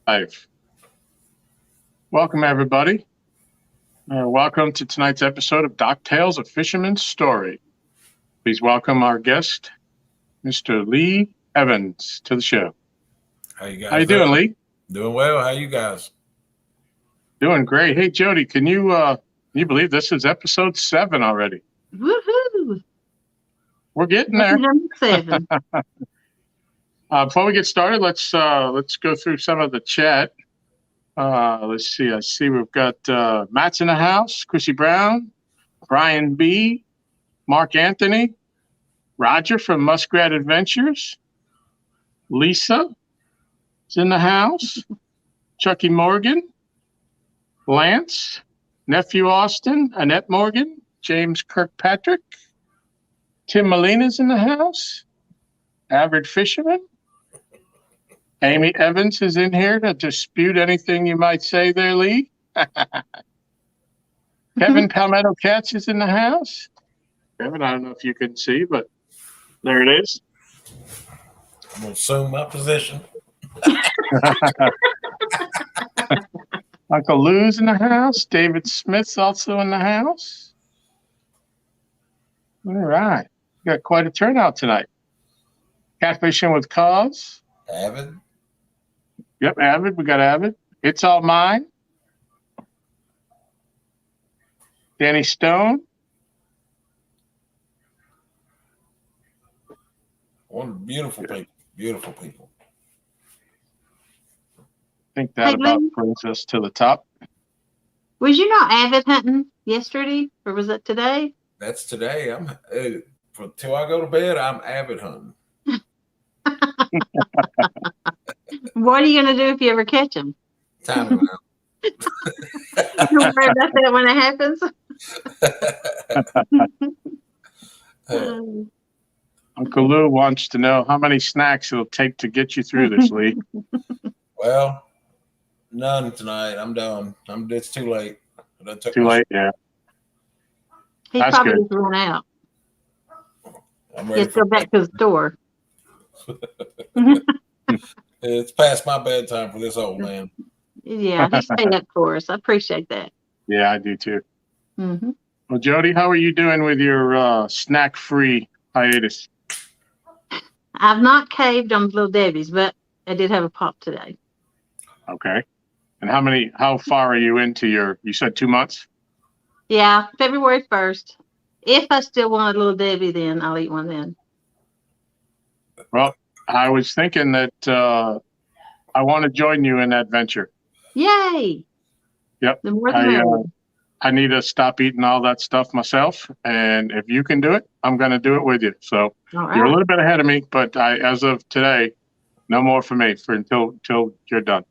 Live. Welcome, everybody. Welcome to tonight's episode of Doc Tales of Fisherman's Story. Please welcome our guest, Mr. Lee Evans, to the show. How you guys? How you doing, Lee? Doing well. How you guys? Doing great. Hey, Jody, can you believe this is episode 7 already? Woohoo! We're getting there. Number 7. Before we get started, let's go through some of the chat. Let's see. I see we've got Matt's in the house, Chrissy Brown, Brian B, Mark Anthony, Roger from Muskrat Adventures, Lisa is in the house, Chucky Morgan, Lance, Nephew Austin, Annette Morgan, James Kirkpatrick, Tim Molina's in the house, Avid Fisherman, Amy Evans is in here to dispute anything you might say there, Lee. Kevin Palmetto Katz is in the house. Kevin, I don't know if you can see, but there it is. I'm going to assume my position. Uncle Lou's in the house. David Smith's also in the house. All right. We got quite a turnout tonight. Catfishing with Cause. Avid. Yep, Avid. We got Avid. It's All Mine. Danny Stone. One beautiful people. Beautiful people. I think that about brings us to the top. Was you not avid hunting yesterday, or was it today? That's today. Till I go to bed, I'm avid hunting. What are you going to do if you ever catch them? Time them out. You don't worry about that when it happens. Uncle Lou wants to know how many snacks it'll take to get you through this, Lee. Well, none tonight. I'm done. It's too late. Too late, yeah. He That's probably good. just run out. I'm ready. Just go back to the store. It's past my bedtime for this old man. Yeah, he stayed up for us. I appreciate that. Yeah, I do too. Mm-hmm. Well, Jody, how are you doing with your snack-free hiatus? I've not caved on Little Debbie's, but I did have a pop today. Okay. And how far are you into you said 2 months? Yeah, February 1st. If I still want a Little Debbie, then I'll eat one then. Well, I was thinking that I want to join you in that venture. Yay! Yep. The more the merrier. I need to stop eating all that stuff myself, and if you can do it, I'm going to do it with you. So All right. you're a little bit ahead of me, but as of today, no more for me until you're done.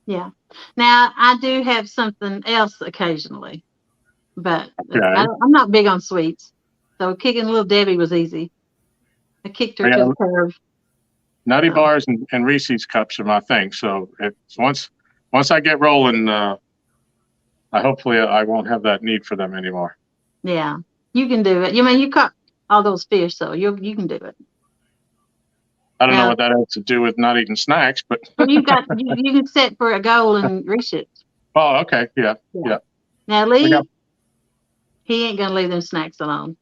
Yeah. Now, I do have something else occasionally, but Okay. I'm not big on sweets. So kicking Little Debbie was easy. I kicked her to the curve. Nutty bars and Reese's cups are my thing. So once I get rolling, hopefully I won't have that need for them anymore. Yeah, you can do it. You caught all those fish, so you can do it. I don't know what that has to do with not eating snacks, but Well, you can set for a goal and reach it. Oh, okay, yeah. Now Lee, he ain't gonna leave them snacks alone.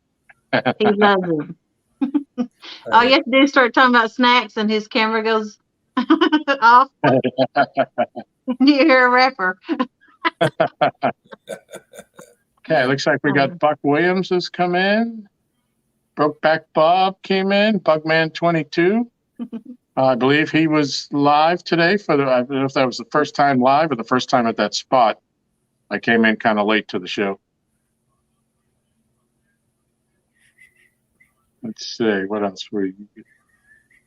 He loves them. All you have to do is start talking about snacks, and his camera goes off. You hear a rapper. Okay, looks like we got Buck Williams has come in. Brokeback Bob came in. Bugman 22. I believe he was live today I don't know if that was the first time live or the first time at that spot. I came in kind of late to the show. Let's see, what else we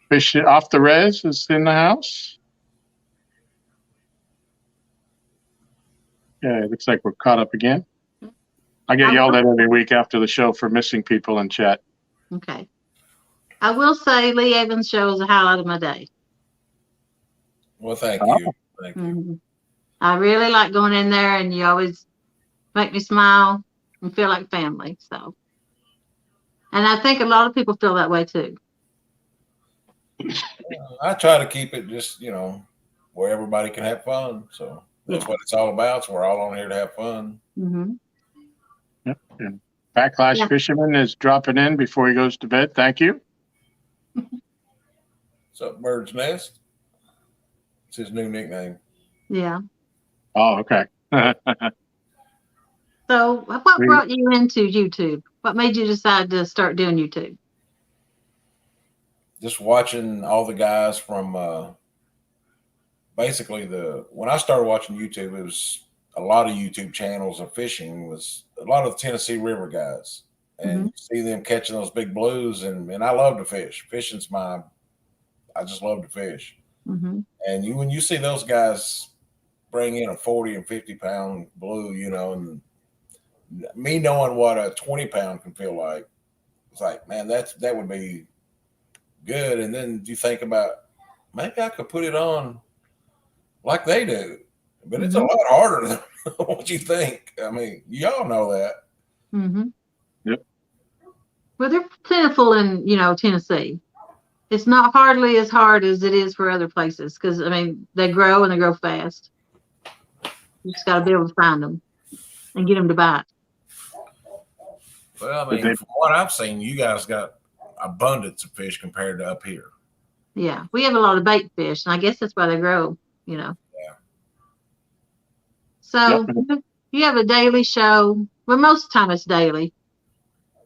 Fish Off the Res is in the house. Yeah, it looks like we're caught up again. I get yelled at every week after the show for missing people in chat. Okay. I will say Lee Evans' show is a highlight of my day. Well, thank you. Thank you. Mm-hmm. I really like going in there, and you always make me smile and feel like family. So, and I think a lot of people feel that way too. I try to keep it just, where everybody can have fun. So that's Yeah. what it's all about. So we're all on here to have fun. Mm-hmm. Yep. And Backlash Yeah. Fisherman is dropping in before he goes to bed. Thank you. What's up, Bird's Nest? It's his new nickname. Yeah. Oh, okay. So what brought you into YouTube? What made you decide to start doing YouTube? Just watching all the guys from basically when I started watching YouTube, it was a lot of YouTube channels of fishing, was a lot of the Tennessee River guys. And you see them catching those big blues, and I love to fish. I just love to fish. Mm-hmm. And when you see those guys bring in a 40 and 50-pound blue, and me knowing what a 20-pound can feel like, it's like, man, that would be good. And then you think about, maybe I could put it on like they do, but it's a lot harder than what you think. I mean, y'all know that. Mm-hmm. Yep. Well, they're plentiful in, Tennessee. It's not hardly as hard as it is for other places because, I mean, they grow and they grow fast. You just got to be able to find them and get them to bite. Well, I mean, from what I've seen, you guys got abundance of fish compared to up here. Yeah, we have a lot of bait fish, and I guess that's why they grow, Yeah. So you have a daily show. Well, most of the time it's daily,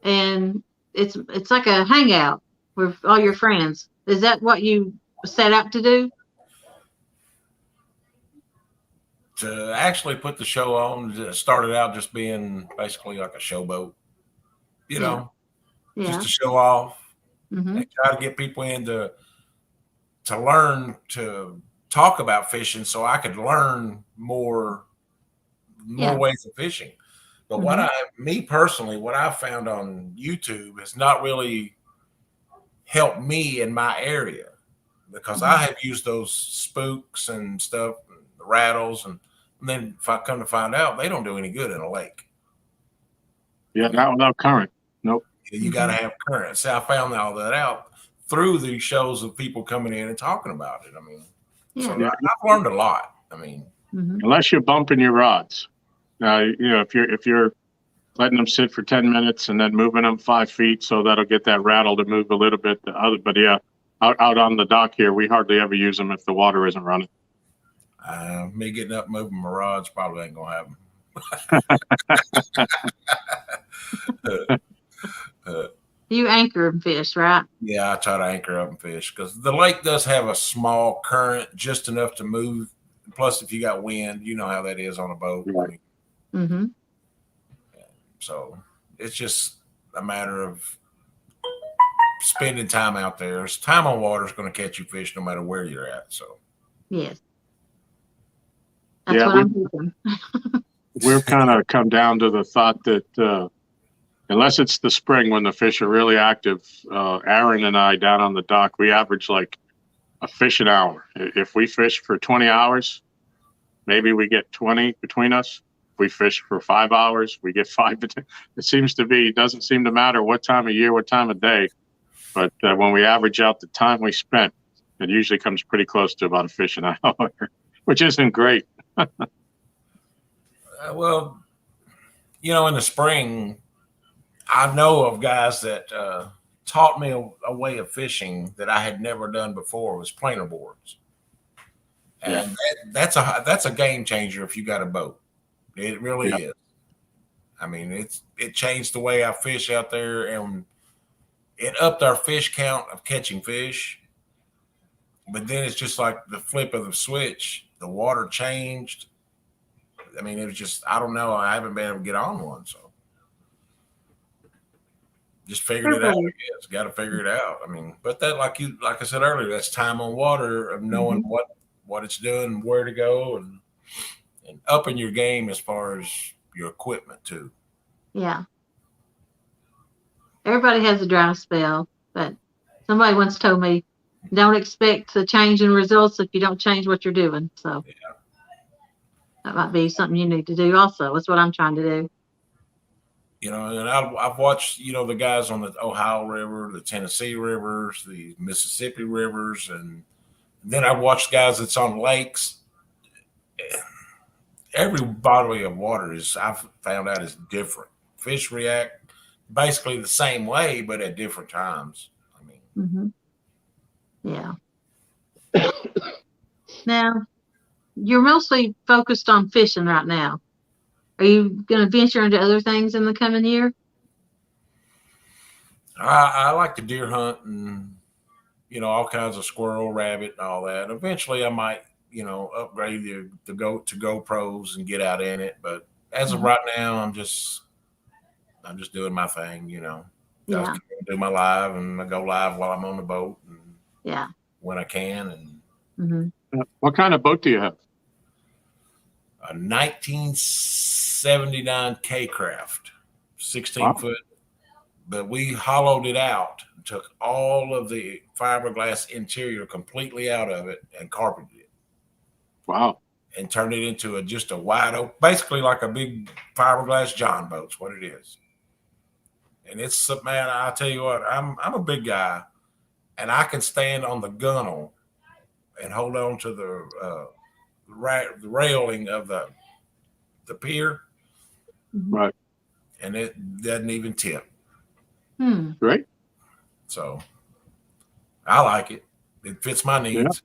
and it's like a hangout with all your friends. Is that what you set out to do? To actually put the show on, it started out just being basically like a showboat, just to show off and try to get people in to learn to talk about fishing so I could learn more ways of fishing. But me personally, what I found on YouTube has not really helped me in my area because I have used those spooks and stuff, the rattles, and then if I come to find out, they don't do any good in a lake. Yeah, not without current. Nope. You got to have current. See, I found all that out through these shows of people coming in and talking about it. I mean, so I've learned a lot. I mean, unless you're bumping your rods. Now, if you're letting them sit for 10 minutes and then moving them 5 feet, so that'll get that rattle to move a little bit. But yeah, out on the dock here, we hardly ever use them if the water isn't running. Me getting up, moving my rods probably ain't gonna happen. You anchor and fish, right? Yeah, I try to anchor up and fish because the lake does have a small current, just enough to move. Plus, if you got wind, you know how that is on a boat. Right. So it's just a matter of spending time out there. Time on water is going to catch you fish no matter where you're at. So yes, that's what I'm thinking. We've kind of come down to the thought that unless it's the spring when the fish are really active, Aaron and I down on the dock, we average like a fish an hour. If we fish for 20 hours, maybe we get 20 between us. If we fish for 5 hours, we get 5. It doesn't seem to matter what time of year, what time of day. But when we average out the time we spent, it usually comes pretty close to about a fish an hour, which isn't great. Well, in the spring, I know of guys that taught me a way of fishing that I had never done before, was planer boards. And that's a game changer if you got a boat. It really is. I mean, it changed the way I fish out there, and it upped our fish count of catching fish. But then it's just like the flip of the switch. The water changed. I mean, it was just, I don't know. I haven't been able to get on one, so just figured it out. I guess got to figure it out. I mean, but that, like I said earlier, that's time on water of knowing what it's doing, where to go, and upping your game as far as your equipment too. Yeah. Everybody has a dry spell, but somebody once told me, don't expect a change in results if you don't change what you're doing. So that might be something you need to do also. That's what I'm trying to do. And I've watched, the guys on the Ohio River, the Tennessee rivers, the Mississippi rivers, and Then I watch guys that's on lakes. Every body of water I've found out is different. Fish react basically the same way, but at different times. I mean, Yeah. Now, you're mostly focused on fishing right now. Are you going to venture into other things in the coming year? I like to deer hunt and all kinds of squirrel, rabbit, and all that. Eventually, I might upgrade the GoPros and get out in it. But as of right now, I'm just doing my thing. I do my live and I go live while I'm on the boat and when I can. And What kind of boat do you have? A 1979 K-Craft, 16-foot. But we hollowed it out, took all of the fiberglass interior completely out of it and carpeted it. Wow. And turned it into just a wide open, basically like a big fiberglass John boat's what it is. And it's, man, I tell you what, I'm a big guy and I can stand on the gunnel and hold on to the railing of the pier. Right. And it doesn't even tip. Great. So I like it. It fits my needs.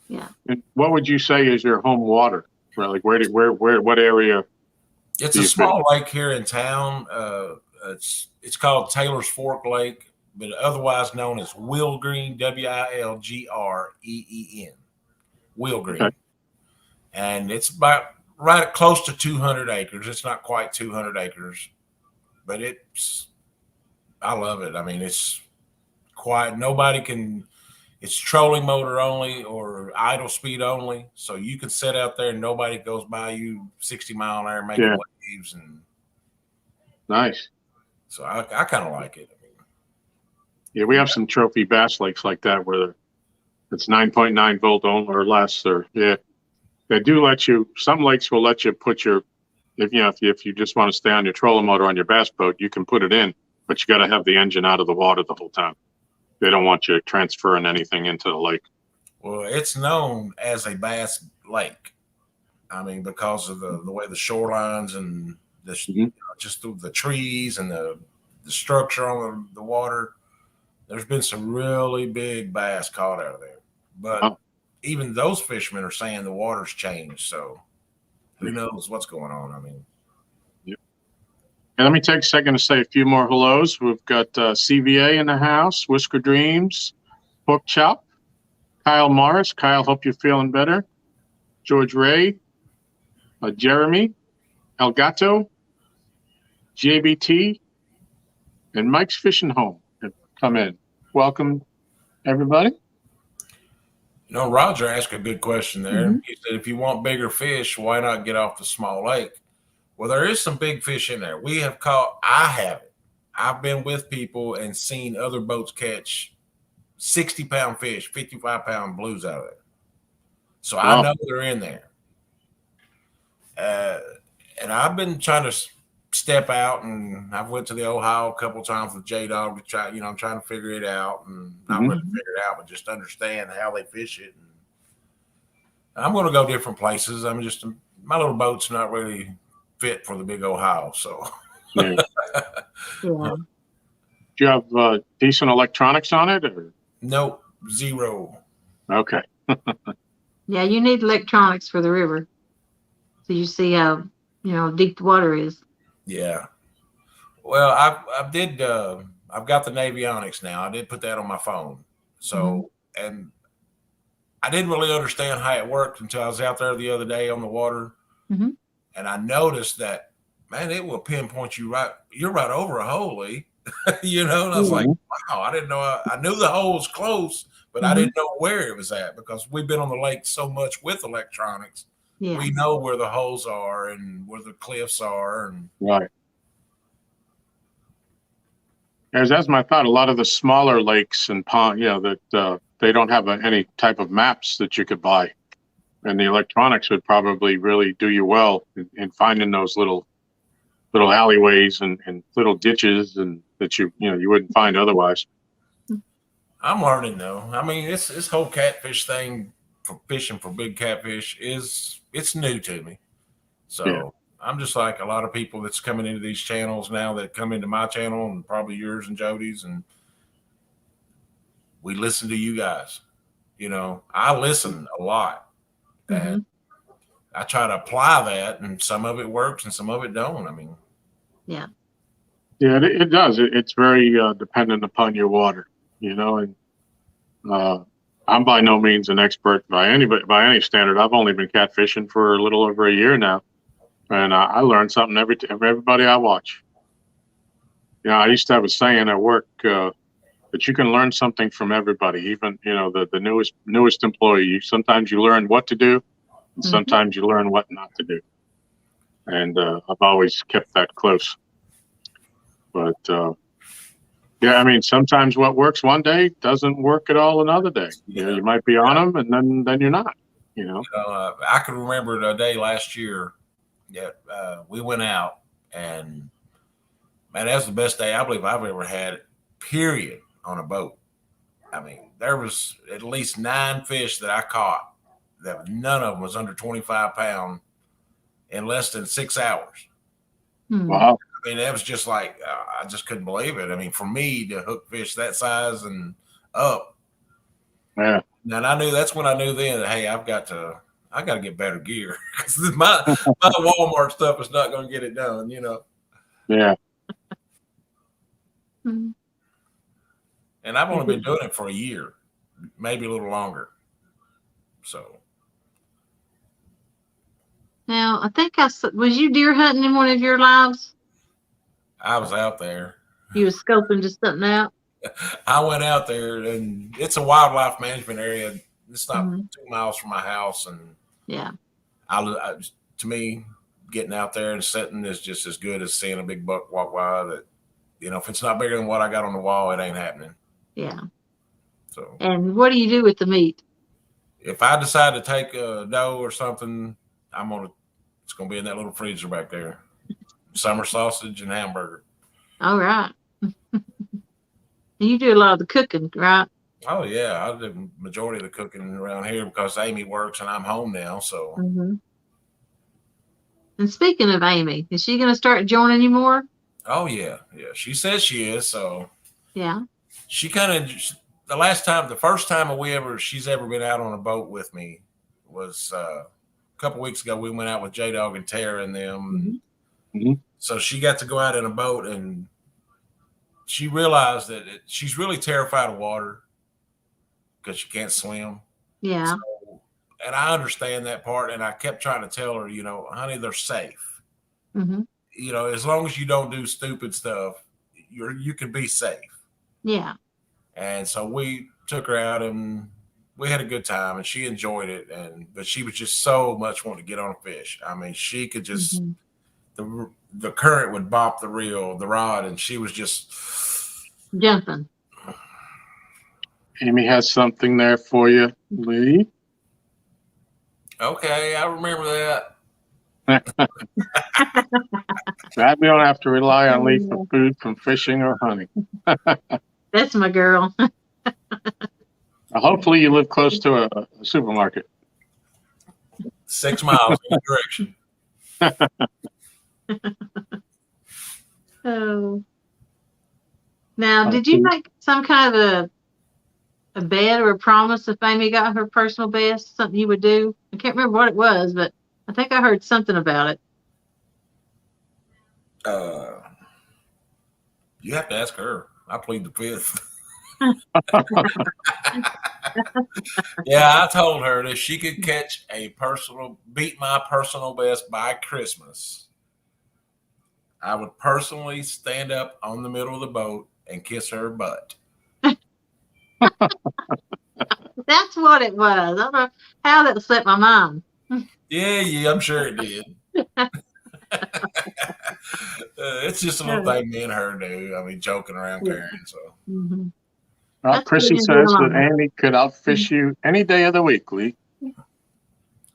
Yeah. And what would you say is your home water? Like what area? It's a small lake here in town. It's called Taylor's Fork Lake, but otherwise known as Wilgreen, Wilgreen. Wilgreen. Okay. And it's about right close to 200 acres. It's not quite 200 acres, but I love it. I mean, it's quiet. It's trolling motor only or idle speed only. So you can sit out there and nobody goes by you 60 mile an hour making waves. And nice. So I kind of like it. I mean, yeah, we have some trophy bass lakes like that where it's 9.9 volt or less. Or they do let you. Some lakes will let you put if you just want to stay on your trolling motor on your bass boat, you can put it in, but you got to have the engine out of the water the whole time. They don't want you transferring anything into the lake. Well, it's known as a bass lake. I mean, because of the way the shorelines and just the trees and the structure on the water. There's been some really big bass caught out of there. But even those fishermen are saying the water's changed. So who knows what's going on? I mean. And let me take a second to say a few more hellos. We've got CVA in the house, Whisker Dreams, Pork Chop, Kyle Morris. Kyle, hope you're feeling better. George Ray, Jeremy, El Gato, JBT, and Mike's Fishing Home have come in. Welcome, everybody. Roger asked a good question there. He said, if you want bigger fish, why not get off the small lake? Well, there is some big fish in there. I haven't. I've been with people and seen other boats catch 60-pound fish, 55-pound blues out of it. So I know they're in there. And I've been trying to step out, and I've went to the Ohio a couple times with J-Dog to try, I'm trying to figure it out, and not really figure it out, but just understand how they fish it. And I'm going to go different places. My little boat's not really fit for the big Ohio. So, Do you have decent electronics on it? Or? Nope, zero. Okay. Yeah, you need electronics for the river, so you see how deep the water is. Yeah. Well, I've got the Navionics now. I did put that on my phone. So, and I didn't really understand how it worked until I was out there the other day on the water. And I noticed that, man, it will pinpoint you right. You're right over a hole, Lee. And I was like, wow, I didn't know. I knew the hole was close, but I didn't know where it was at because we've been on the lake so much with electronics. Yeah. We know where the holes are and where the cliffs are. Right. That's my thought. A lot of the smaller lakes and ponds, that they don't have any type of maps that you could buy. And the electronics would probably really do you well in finding those little alleyways and little ditches and that you wouldn't find otherwise. I'm learning though. I mean, this whole catfish thing for fishing for big catfish it's new to me. Yeah. So I'm just like a lot of people that's coming into these channels now that come into my channel and probably yours and Jody's, and we listen to you guys. I listen a lot, and Mm-hmm. I try to apply that, and some of it works and some of it don't. I mean, Yeah. Yeah, it does. It's very dependent upon your water, and I'm by no means an expert by any standard. I've only been catfishing for a little over a year now, and I learn something everybody I watch. I used to have a saying at work that you can learn something from everybody, even the newest employee. Sometimes you learn what to do, and Mm-hmm. sometimes you learn what not to do. And I've always kept that close. But yeah, I mean, sometimes what works one day doesn't work at all another day. You might be on them, and then you're not. I can remember the day last year that we went out, and man, that was the best day I believe I've ever had, period, on a boat. I mean, there was at least 9 fish that I caught that none of them was under 25 pounds in less than 6 hours. Mm-hmm. Wow. I mean, that was just like, I just couldn't believe it. I mean, for me to hook fish that size and up. Yeah. And that's when I knew then that, hey, I got to get better gear, because my Walmart stuff is not going to get it done, Yeah. Mm-hmm. And I've only been doing it for a year, maybe a little longer. So. Now, I think was you deer hunting in one of your lives? I was out there. You was scoping just something out? I went out there, and it's a wildlife management area. It's not Mm-hmm. 2 miles from my house, and Yeah. To me, getting out there and sitting is just as good as seeing a big buck walk by. That if it's not bigger than what I got on the wall, it ain't happening. Yeah. So. And what do you do with the meat? If I decide to take a doe or something, it's gonna be in that little freezer back there. Summer sausage and hamburger. All right. You do a lot of the cooking, right? Oh yeah, I do the majority of the cooking around here because Amy works and I'm home now. So. Mm-hmm. And speaking of Amy, is she going to start joining you more? Oh yeah. She says she is. So. Yeah. She kind of the first time she's ever been out on a boat with me was a couple weeks ago. We went out with J Dog and Tara and them. Mm-hmm. So she got to go out in a boat, and she realized that she's really terrified of water because she can't swim. Yeah. So, and I understand that part. And I kept trying to tell her, honey, they're safe. Mm-hmm. As long as you don't do stupid stuff, you can be safe. Yeah. And so we took her out, and we had a good time, and she enjoyed it. But she was just so much wanting to get on a fish. I mean, she could just, the current would bop the rod, and she was just jumping. Amy has something there for you, Lee. Okay, I remember that. That we don't have to rely on Lee for food from fishing or hunting. That's my girl. Hopefully you live close to a supermarket. 6 miles in the direction. Oh. Now, did you make some kind of a bet or a promise if Amy got her personal best, something you would do? I can't remember what it was, but I think I heard something about it. You have to ask her. I plead the fifth. Yeah, I told her that she could beat my personal best by Christmas. I would personally stand up on the middle of the boat and kiss her butt. That's what it was. I don't know how that slipped my mind. Yeah, I'm sure it did. It's just a little thing me and her do. I mean, joking around, Karen. So. Mm-hmm. Well, Chrissy says that Amy could outfish you any day of the week, Lee.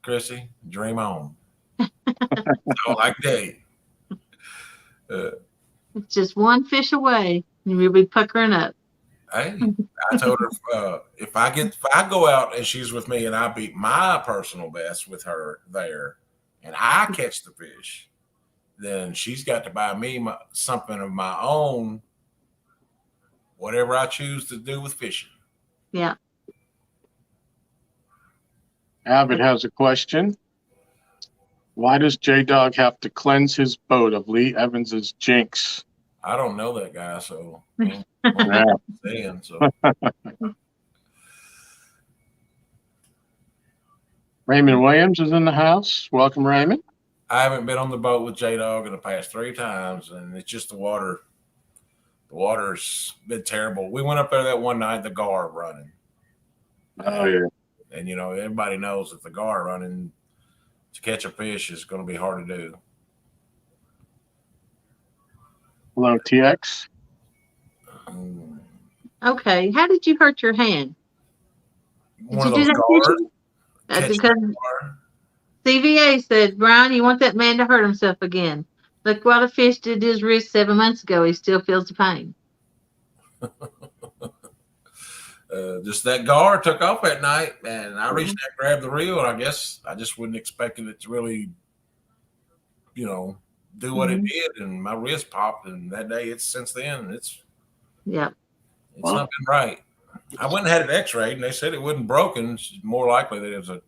Chrissy, dream on. All I can tell you. It's just one fish away, and we'll be puckering up. Hey, I told her if I go out and she's with me and I beat my personal best with her there, and I catch the fish, then she's got to buy me something of my own, whatever I choose to do with fishing. Yeah. Abbott has a question. Why does J-Dog have to cleanse his boat of Lee Evans's jinx? I don't know that guy, so saying so. Raymond Williams is in the house. Welcome, Raymond. I haven't been on the boat with J-Dog in the past 3 times, and it's just the water. The water's been terrible. We went up there that one night, the gar running. Oh, yeah. And, everybody knows that the gar running to catch a fish is going to be hard to do. Hello, TX. Okay. How did you hurt your hand? Did One you of do those that gars. fishing? Because CVA said, Brian, you want that man to hurt himself again. Look what a fish did to his wrist 7 months ago. He still feels the pain. Just that gar took off that night, and I reached out, grabbed the reel, and I guess I just wasn't expecting it to really, do what it did, and my wrist popped. And that day, since then, it's not been right. I went and had it X-rayed, and they said it wasn't broken. It's more likely that it was a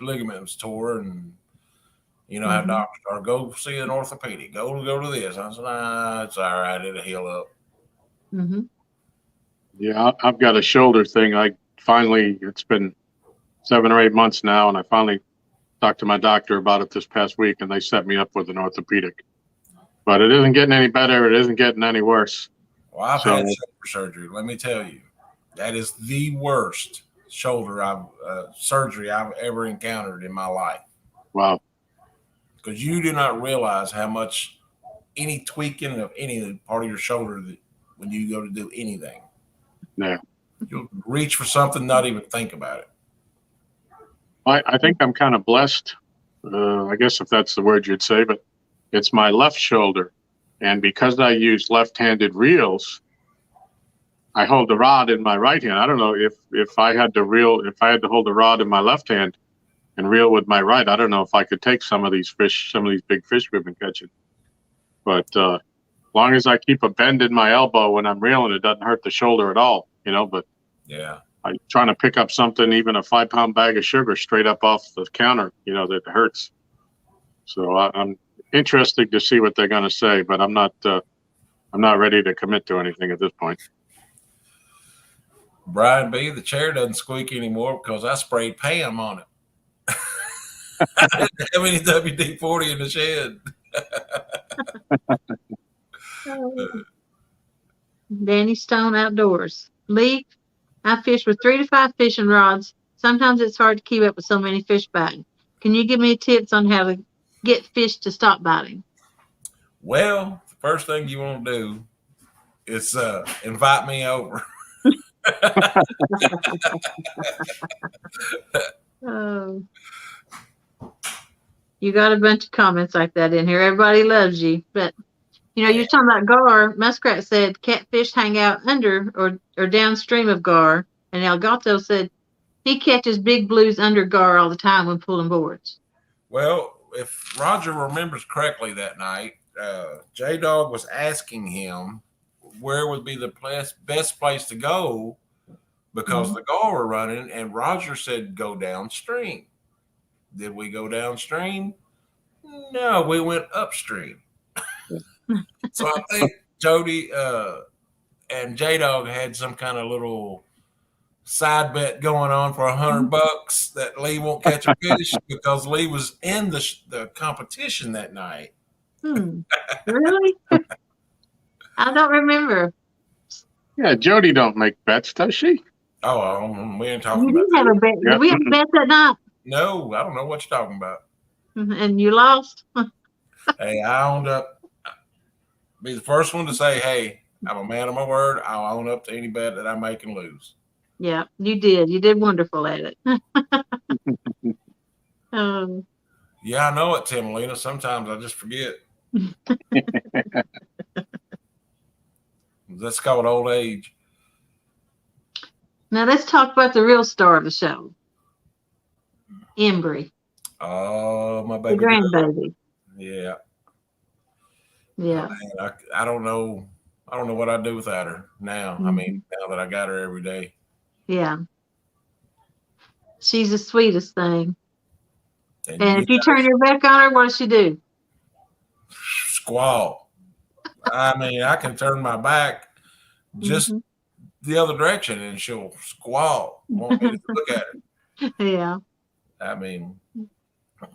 ligament was tore, and how doctors are, go see an orthopedic, go to this. I said, nah, it's all right, it'll heal up. Mm-hmm. Yeah, I've got a shoulder thing. It's been 7 or 8 months now, and I finally talked to my doctor about it this past week, and they set me up with an orthopedic. But it isn't getting any better. It isn't getting any worse. Well, I've had shoulder surgery. Let me tell you, that is the worst shoulder surgery I've ever encountered in my life. Wow. Because you do not realize how much any tweaking of any part of your shoulder when you go to do anything. Yeah. You'll reach for something, not even think about it. I think I'm kind of blessed, I guess if that's the word you'd say, but it's my left shoulder. And because I use left-handed reels, I hold the rod in my right hand. I don't know if I had to hold the rod in my left hand and reel with my right, I don't know if I could take some of these big fish we've been catching. But as long as I keep a bend in my elbow when I'm reeling, it doesn't hurt the shoulder at all, but yeah, I'm trying to pick up something, even a 5-pound bag of sugar straight up off the counter, that hurts. So I'm interested to see what they're going to say, but I'm not ready to commit to anything at this point. Brian B., the chair doesn't squeak anymore because I sprayed Pam on it. I didn't have any WD-40 in the shed. Danny Stone Outdoors. Lee, I fish with 3 to 5 fishing rods. Sometimes it's hard to keep up with so many fish biting. Can you give me tips on how to get fish to stop biting? Well, the first thing you want to do is invite me over. Oh. You got a bunch of comments like that in here. Everybody loves you. But, you're talking about gar. Muskrat said catfish hang out under or downstream of gar. And Elgato said he catches big blues under gar all the time when pulling boards. Well, if Roger remembers correctly that night, J-Dog was asking him where would be the best place to go because the gar were running, and Roger said go downstream. Did we go downstream? No, we went upstream. So I think Jody and J-Dog had some kind of little side bet going on for $100 that Lee won't catch a fish because Lee was in the competition that night. Really? I don't remember. Yeah, Jody don't make bets, does she? Oh, we ain't talking You about did have a bet. Yeah. Did we have a bet that night? No, I don't know what you're talking about. And you lost? Hey, I owned up. Be the first one to say, hey, I'm a man of my word. I'll own up to any bet that I make and lose. Yeah, you did. You did wonderful at it. Yeah, I know it, Timelina. Sometimes I just forget. That's called old age. Now let's talk about the real star of the show, Embry, Oh, my the baby girl. grandbaby. Yeah. Yeah. Man, I don't know. I don't know what I'd do without her now. I mean, now that I got her every day. Yeah. She's the sweetest thing. And And you if you turn guys your back on her, what does she do? squall. I mean, I can turn my back just Mhm. the other direction and she'll squall. Want me to look at her. Yeah. I mean,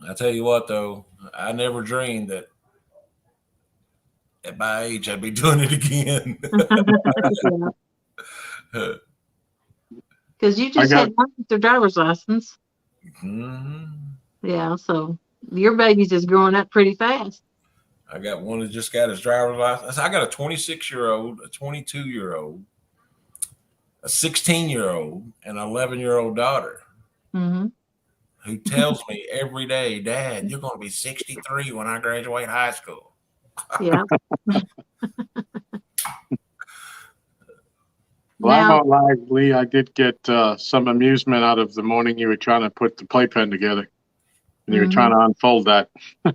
I tell you what though, I never dreamed that at my age I'd be doing it again. Yeah. Because you I just got had their driver's license. Mhm. Yeah. So your baby's just growing up pretty fast. I got one that just got his driver's license. I got a 26-year-old, a 22-year-old, a 16-year-old, and an 11-year-old daughter Mm-hmm. who tells me every day, Dad, you're going to be 63 when I graduate high school. Yeah. Well, I Now, won't lie, Lee. I did get some amusement out of the morning you were trying to put the playpen together, and you were trying to unfold that. I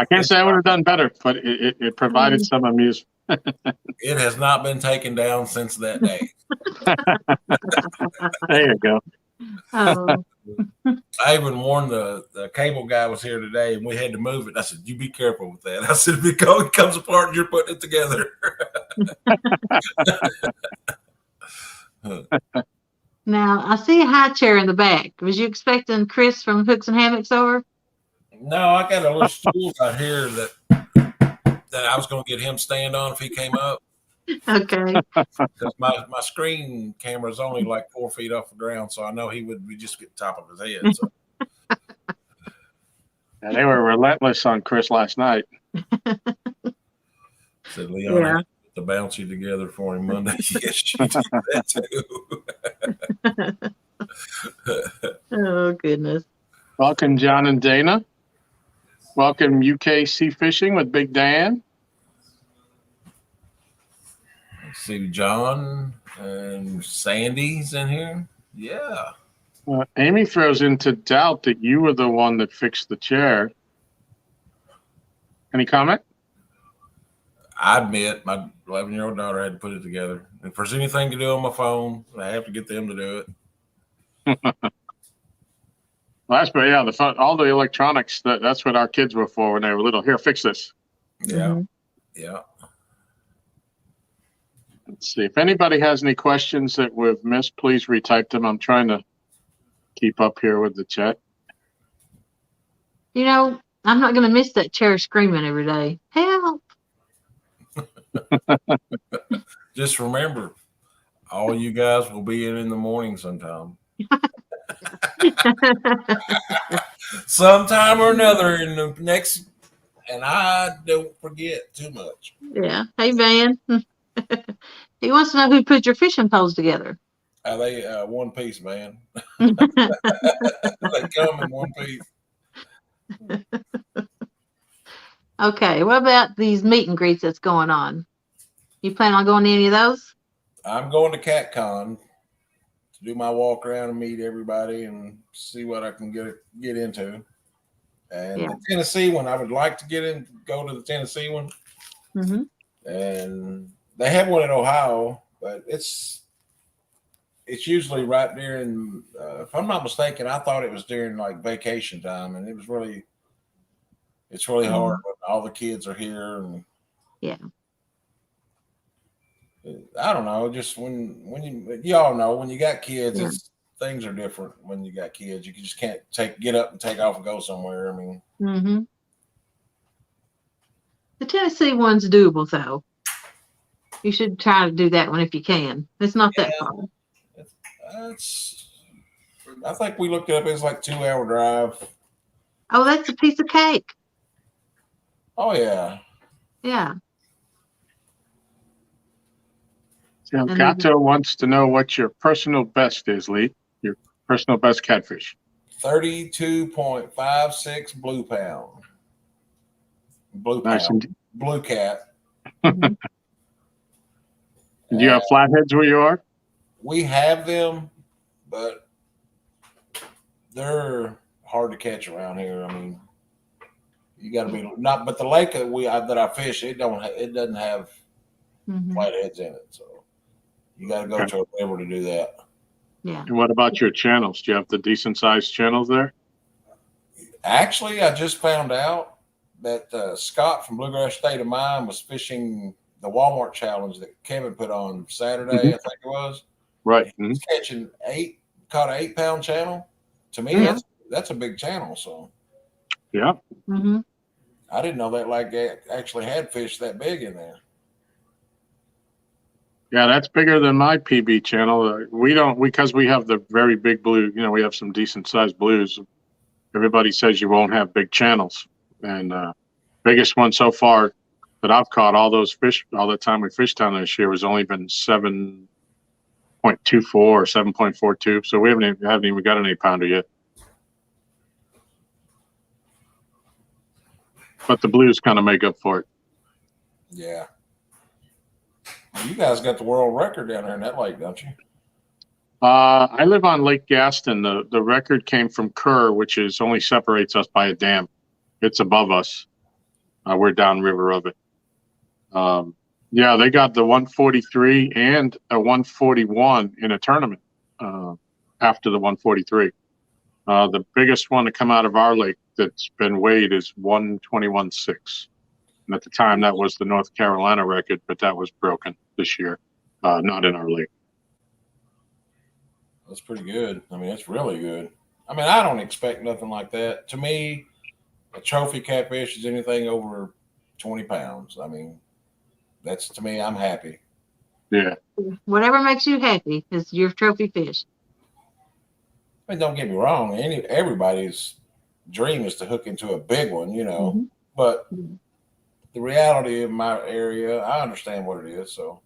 can't It's say I would have done better, but it provided some amusement. It has not been taken down since that day. There you go. oh, I even warned the cable guy was here today, and we had to move it. I said, "You be careful with that." I said, "If it comes apart, and you're putting it together." now I see a high chair in the back. Was you expecting Chris from Hooks and Hammocks over? No, I got a little stool out here that I was going to get him stand on if he came up. Okay. Because my screen camera is only like 4 feet off the ground, so I know he would be just get the top of his head. So. Yeah, they were relentless on Chris last night. Said Leon, Yeah. I put the bouncy together for him Monday. Yes, she did that too. Oh goodness. Welcome, John and Dana. Welcome, UK Sea Fishing with Big Dan. Let's see, John and Sandy's in here. Yeah. Amy throws into doubt that you were the one that fixed the chair. Any comment? I admit my 11-year-old daughter had to put it together. If there's anything to do on my phone, I have to get them to do it. Well, that's yeah. All the electronics. That's what our kids were for when they were little. Here, fix this. Yeah. Yeah. Let's see. If anybody has any questions that we've missed, please retype them. I'm trying to keep up here with the chat. You know, I'm not gonna miss that chair screaming every day. Help. Just remember, all you guys will be in the morning sometime. Sometime or another in the next, and I don't forget too much. Yeah. Hey, Van. He wants to know who put your fishing poles together. They one piece, man. They come in one piece. Okay. What about these meet and greets that's going on? You plan on going to any of those? I'm going to CatCon to do my walk around and meet everybody and see what I can get into. And the Tennessee one, I would like to go to the Tennessee one. Mm-hmm. And they have one in Ohio, but it's usually right during, if I'm not mistaken, I thought it was during like vacation time, and it's really hard when all the kids are here. And I don't know, just when you all know when you got kids, things are different when you got kids. You just can't get up and take off and go somewhere. I mean, the Tennessee one's doable though. You should try to do that one if you can. It's not that far. I think we looked it up. It's like 2-hour drive. Oh, that's a piece of cake. Oh yeah. Yeah. So Gato wants to know what your personal best is, Lee. Your personal best catfish. 32.56 blue pound. Nice. Blue cat. Do you have flatheads where you are? We have them, but they're hard to catch around here. I mean, you got to be not. But the lake that I fish, it doesn't have flatheads in it, so you got to go to a river to do that. Yeah. And what about your channels? Do you have the decent sized channels there? Actually, I just found out that Scott from Bluegrass State of Mind was fishing the Walmart challenge that Kevin put on Saturday, I think it was. Right. He's catching caught an 8-pound channel. To me, that's a big channel. So yeah. I didn't know that lake actually had fish that big in there. Yeah, that's bigger than my PB channel. We don't, because we have the very big blue, we have some decent sized blues. Everybody says you won't have big channels. And biggest one so far that I've caught, all the time we fished down this year, has only been 7.24 or 7.42. So we haven't even got an 8-pounder yet. But the blues kind of make up for it. Yeah. You guys got the world record down there in that lake, don't you? I live on Lake Gaston. The record came from Kerr, which only separates us by a dam. It's above us. We're downriver of it. Yeah, they got the 143 and a 141 in a tournament after the 143. The biggest one to come out of our lake that's been weighed is 121.6. And at the time, that was the North Carolina record, but that was broken this year, not in our lake. That's pretty good. I mean, that's really good. I mean, I don't expect nothing like that. To me, a trophy catfish is anything over 20 pounds. I mean, to me, I'm happy. Yeah. Whatever makes you happy is your trophy fish. I mean, don't get me wrong. Everybody's dream is to hook into a big one, but the reality of my area, I understand what it is. So,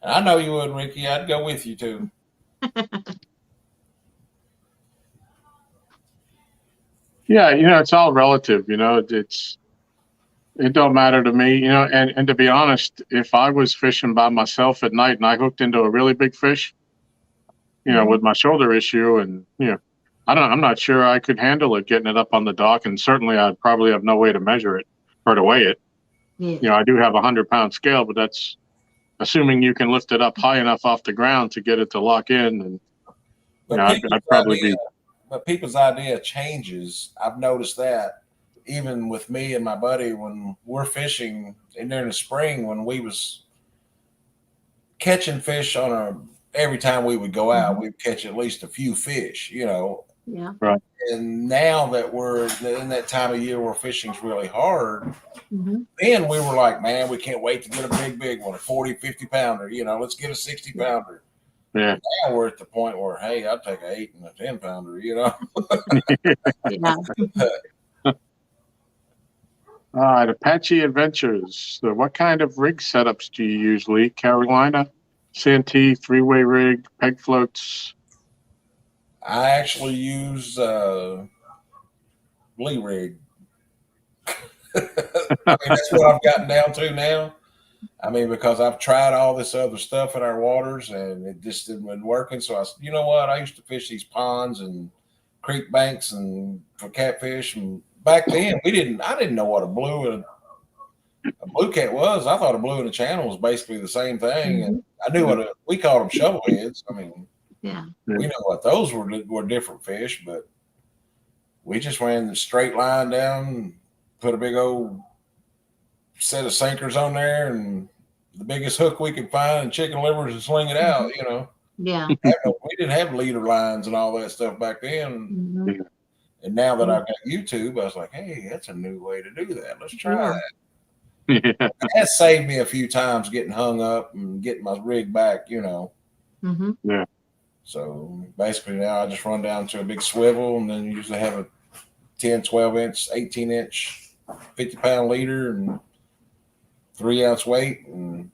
and I know you would, Ricky. I'd go with you too. Yeah, it's all relative. It don't matter to me. And to be honest, if I was fishing by myself at night and I hooked into a really big fish, with my shoulder issue, and I'm not sure I could handle it getting it up on the dock, and certainly I'd probably have no way to measure it or to weigh it. Yeah. I do have a 100-pound scale, but that's assuming you can lift it up high enough off the ground to get it to lock in. And I'd probably be. But people's idea changes. I've noticed that even with me and my buddy when we're fishing during the spring, when we was catching fish every time we would go out, we'd catch at least a few fish, Yeah. Right. And now that we're in that time of year where fishing's really hard, then we were like, man, we can't wait to get a big one, a 40, 50 pounder, let's get a 60 pounder. Yeah. Now we're at the point where, hey, I'll take an 8 and a 10 pounder, Yeah. All right, Apache Adventures. So what kind of rig setups do you use, Lee? Carolina, Santee, 3-way rig, peg floats? I actually use Lee rig. I mean, that's what I've gotten down to now. I mean, because I've tried all this other stuff in our waters and it just didn't been working. So I said, you know what? I used to fish these ponds and creek banks and for catfish. And back then I didn't know what a blue cat was. I thought a blue in the channel was basically the same thing. And I knew we called them shovel heads. I mean, we know what those were different fish, but we just ran the straight line down, put a big old set of sinkers on there and the biggest hook we could find and chicken livers and sling it out, Yeah. We didn't have leader lines and all that stuff back then. And now that I've got YouTube, I was like, hey, that's a new way to do that. Let's try that. Yeah. That saved me a few times getting hung up and getting my rig back, Yeah. So basically now I just run down to a big swivel and then usually have a 10, 12 inch, 18 inch, 50-pound leader and 3-ounce weight and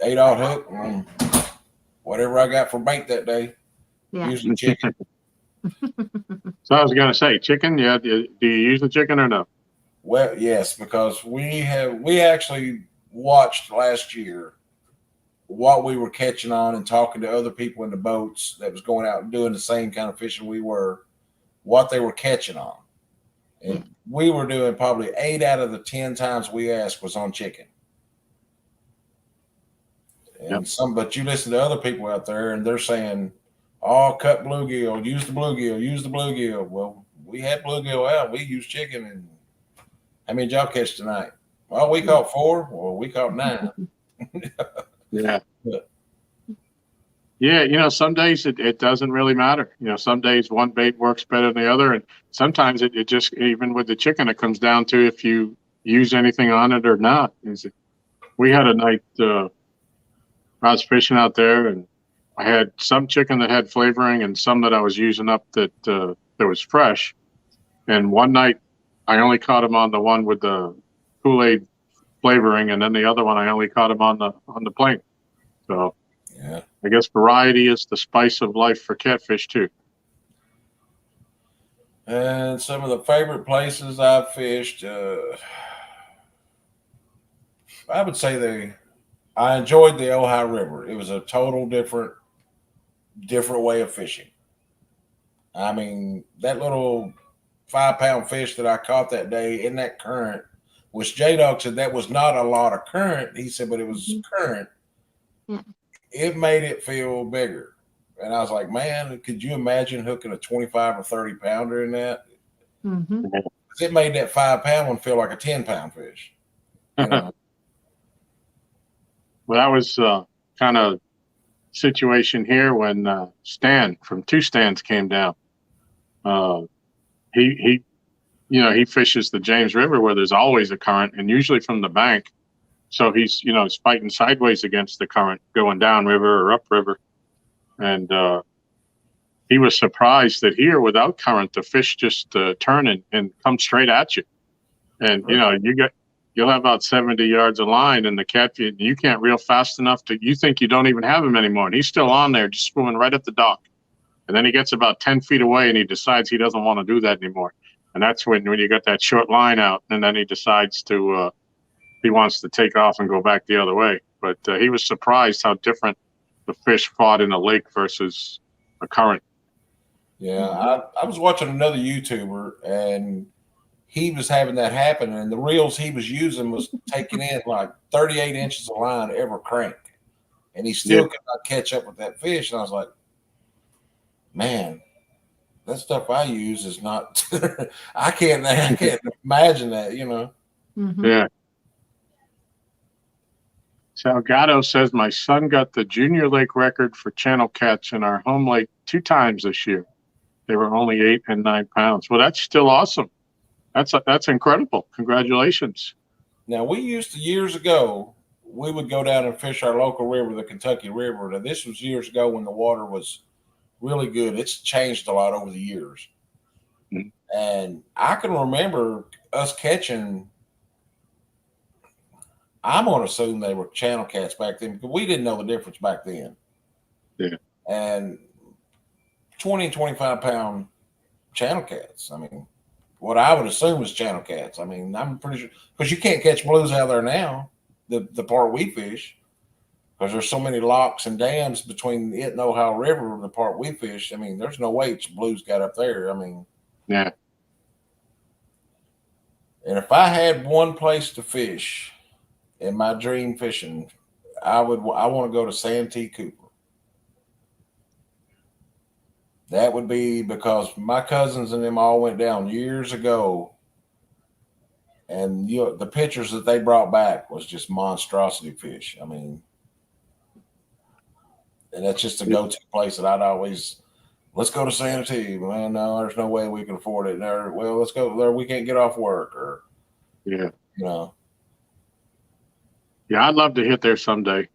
8/0 hook and whatever I got for bait that day. Yeah. Usually chicken. So I was going to say chicken. Yeah. Do you use the chicken or no? Well, yes, because we actually watched last year what we were catching on and talking to other people in the boats that was going out and doing the same kind of fishing we were, what they were catching on. And we were doing probably 8 out of the 10 times we asked was on chicken. And but you listen to other people out there and they're saying, oh, cut bluegill, use the bluegill, use the bluegill. Well, we had bluegill out. We used chicken. And how many did y'all catch tonight? Well, we caught 4. Well, we caught 9. Yeah. Yeah, some days it doesn't really matter. Some days one bait works better than the other. And sometimes it just, even with the chicken, it comes down to if you use anything on it or not. We had a night, I was fishing out there and I had some chicken that had flavoring and some that I was using up that was fresh. And one night I only caught him on the one with the Kool-Aid flavoring, and then the other one I only caught him on the plain. So yeah, I guess variety is the spice of life for catfish too. And some of the favorite places I've fished, I would say I enjoyed the Ohio River. It was a total different way of fishing. I mean, that little 5-pound fish that I caught that day in that current, which J-Dog said that was not a lot of current. He said, but it was current. Yeah. It made it feel bigger. And I was like, man, could you imagine hooking a 25 or 30 pounder in that? Mm-hmm. It made that 5-pound one feel like a 10-pound fish. Well, that was kind of situation here when Stan from Two Stands came down. He fishes the James River where there's always a current and usually from the bank. So he's fighting sideways against the current going down river or upriver. And he was surprised that here without current, the fish just turn and come straight at you. And, you'll have about 70 yards of line and the catfish, you can't reel fast enough you think you don't even have him anymore. And he's still on there, just swimming right at the dock. And then he gets about 10 feet away and he decides he doesn't want to do that anymore. And that's when you got that short line out and then he decides he wants to take off and go back the other way. But he was surprised how different the fish fought in a lake versus a current. Yeah, I was watching another YouTuber and he was having that happen, and the reels he was using was taking in like 38 inches of line every crank, and he still could not catch up with that fish. And I was like, man, that stuff I use is not. I can't imagine that, Mm-hmm. Yeah. Salgado says my son got the junior lake record for channel catch in our home lake 2 times this year. They were only 8 and 9 pounds. Well, that's still awesome. That's incredible. Congratulations. Now, we used to, years ago, we would go down and fish our local river, the Kentucky River. Now, this was years ago when the water was really good. It's changed a lot over the years. Mm-hmm. And I can remember us catching, I'm going to assume they were channel cats back then, because we didn't know the difference back then. Yeah. And 20 and 25 pound channel cats. I mean, what I would assume is channel cats. I mean, I'm pretty sure, because you can't catch blues out there now, the part we fish, because there's so many locks and dams between it and Ohio River, the part we fish. I mean, there's no way blues got up there. I mean, yeah. And if I had one place to fish in my dream fishing, I want to go to Santee Cooper. That would be because my cousins and them all went down years ago, and the pictures that they brought back was just monstrosity fish. I mean, and that's just a go-to place that I'd always, let's go to Santee. Man, no, there's no way we can afford it. There, well, let's go there. We can't get off work, or Yeah, Yeah, I'd love to hit there someday.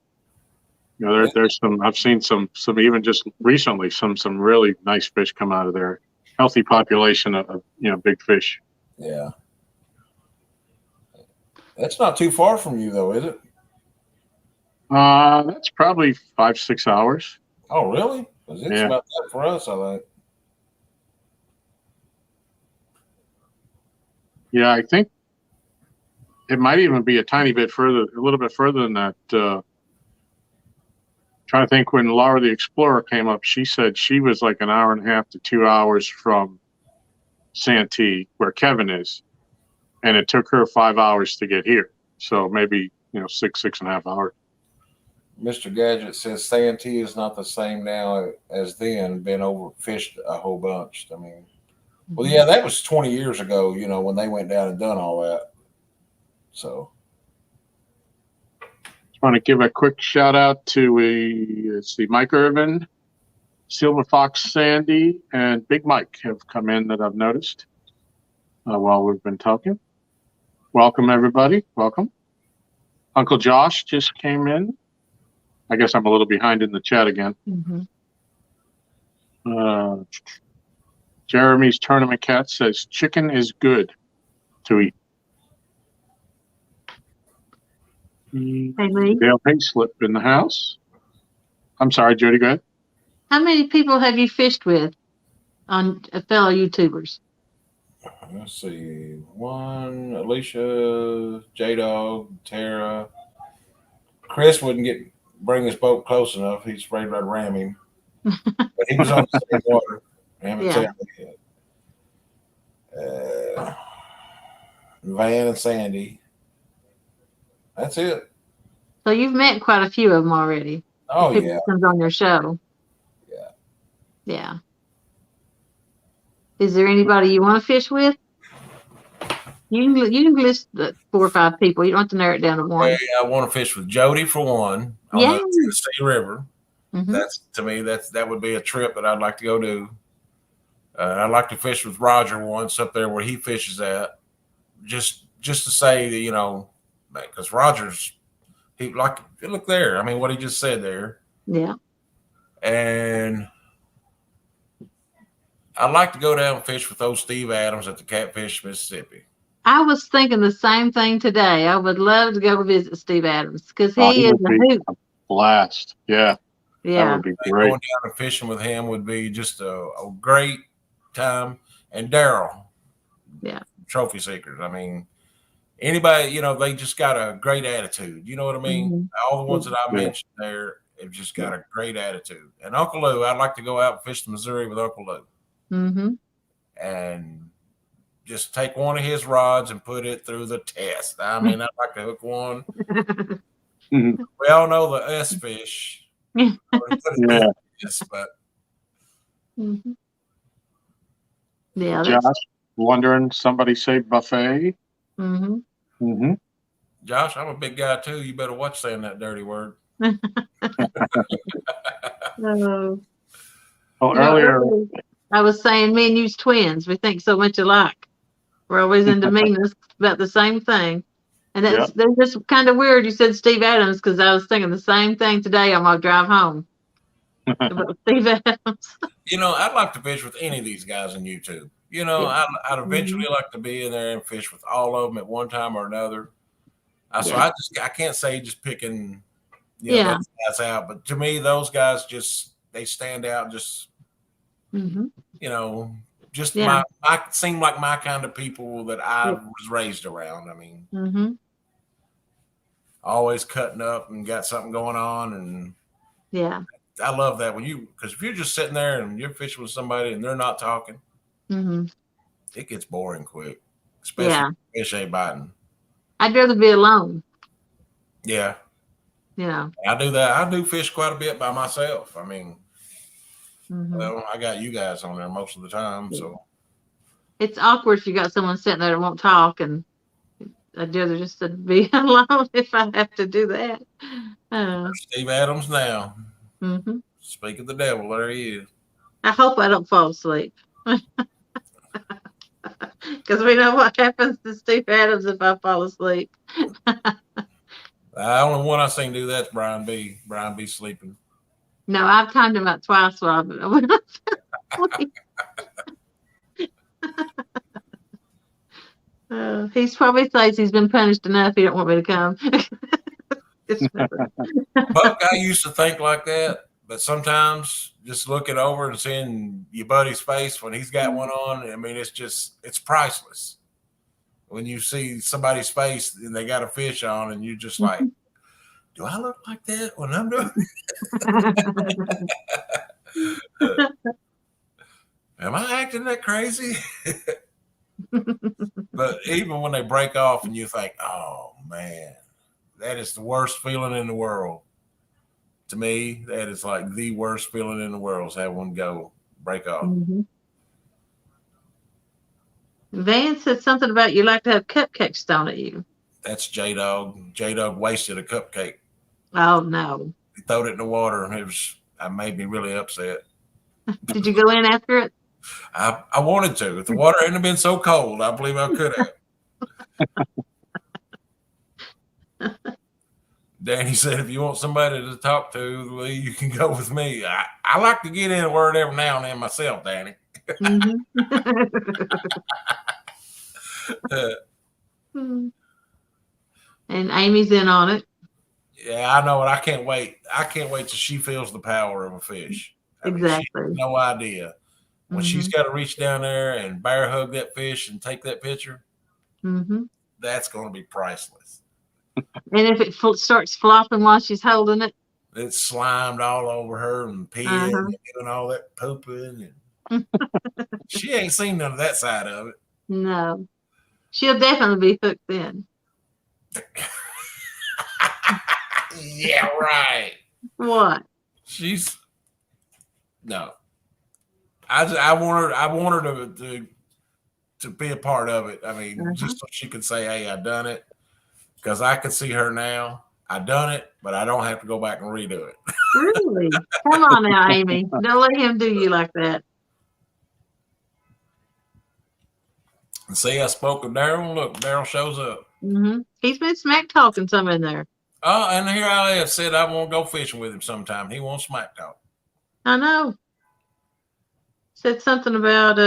There's some. I've seen some even just recently some really nice fish come out of there. Healthy population of big fish. Yeah, that's not too far from you though, is it? That's probably 5-6 hours. Oh, really? Because it's about that for us, I think. Yeah, I think it might even be a little bit further than that. trying to think, when Laura the Explorer came up, she said she was like an hour and a half to 2 hours from Santee, where Kevin is, and it took her 5 hours to get here. So maybe, 6.5 hours. Mr. Gadget says Santee is not the same now as then. Been overfished a whole bunch. I mean, well, yeah, that was 20 years ago, when they went down and done all that. So, just want to give a quick shout out to Mike Irvin, Silver Fox Sandy, and Big Mike have come in that I've noticed while we've been talking. Welcome, everybody. Welcome. Uncle Josh just came in. I guess I'm a little behind in the chat again. Jeremy's Tournament Cat says chicken is good to eat. Hey, Lee. Dale Payslip in the house. I'm sorry, Jody, go ahead. How many people have you fished with on fellow YouTubers? Let's see. One, Alicia, J-Dog, Tara. Chris wouldn't bring his boat close enough. He's afraid I'd ram him. But he was on the same water. I haven't taken it yet. Van and Sandy. That's it. So you've met quite a few of them already. Oh, People yeah. comes on your show. Yeah. Yeah. Is there anybody you want to fish with? You can list 4 or 5 people. You don't have to narrow it down to one. Hey, I want to fish with Jody for one on the Tennessee River. That's, to me, that would be a trip that I'd like to go do. I'd like to fish with Roger once up there where he fishes at, just to say that, because Roger's, look there. I mean, what he just said there. Yeah. And I'd like to go down and fish with old Steve Adams at the Catfish, Mississippi. I was thinking the same thing today. I would love to go visit Steve Adams because he is a hoot. Blast. Yeah. Yeah. That would be great. Going down and fishing with him would be just a great time. And Daryl. Yeah. Trophy Seekers. I mean, anybody, they just got a great attitude. You know what I mean? All the ones that I mentioned there have just got a great attitude. And Uncle Lou, I'd like to go out and fish the Missouri with Uncle Lou. And just take one of his rods and put it through the test. I mean, I'd like to hook one. We all know the S fish. Yeah. But yeah. Josh, wondering, somebody say buffet. Josh, I'm a big guy too. You better watch saying that dirty word. Earlier I was saying me and you's twins. We think so much alike. We're always into meanness about the same thing. And that's just kind of weird. You said Steve Adams because I was thinking the same thing today on my drive home about Steve Adams. I'd like to fish with any of these guys on YouTube. I'd eventually like to be in there and fish with all of them at one time or another. So I can't say just picking those guys out, but to me, those guys they stand out. Just seem like my kind of people that I was raised around. I mean, always cutting up and got something going on, and I love that because if you're just sitting there and you're fishing with somebody and they're not talking, it gets boring quick, especially if the fish ain't biting. I'd rather be alone. Yeah. Yeah. I do that. I do fish quite a bit by myself. I mean, well, I got you guys on there most of the time, so. It's awkward if you got someone sitting there that won't talk, and I'd rather just be alone if I have to do that. Steve Adams now. Speak of the devil, there he is. I hope I don't fall asleep. Because we know what happens to Steve Adams if I fall asleep. The only one I've seen do that's Brian B. Brian B. sleeping. No, I've timed him about twice while I've been he's probably thinks he's been punished enough. He don't want me to come. Buck, I used to think like that, but sometimes just looking over and seeing your buddy's face when he's got one on, I mean, it's priceless. When you see somebody's face and they got a fish on and you just like, do I look like that when I'm doing? Am I acting that crazy? But even when they break off and you think, oh man, that is the worst feeling in the world. To me, that is like the worst feeling in the world is have one break off. Van said something about you like to have cupcakes thrown at you. That's J-Dog. J-Dog wasted a cupcake. Oh, no. He threw it in the water, and it made me really upset. Did you go in after it? I wanted to. If the water hadn't been so cold, I believe I could have. Danny said, if you want somebody to talk to, Lee, you can go with me. I like to get in a word every now and then myself, Danny. And Amy's in on it. Yeah, I know it. I can't wait. I can't wait till she feels the power of a fish. Exactly. She has no idea. When she's got to reach down there and bear hug that fish and take that picture, that's going to be priceless. And if it starts flopping while she's holding it, it's slimed all over her and peeing and doing all that pooping. And she ain't seen none of that side of it. No. She'll definitely be hooked in. Yeah, right. What? No. I want her to be a part of it. I mean, just so she could say, hey, I done it. Because I can see her now. I done it, but I don't have to go back and redo it. Really? Come on now, Amy. Don't let him do you like that. And see, I spoke with Daryl. Look, Daryl shows up. He's been smack talking some in there. Oh, and here I have said I want to go fishing with him sometime. He wants smack talk. I know. Said something about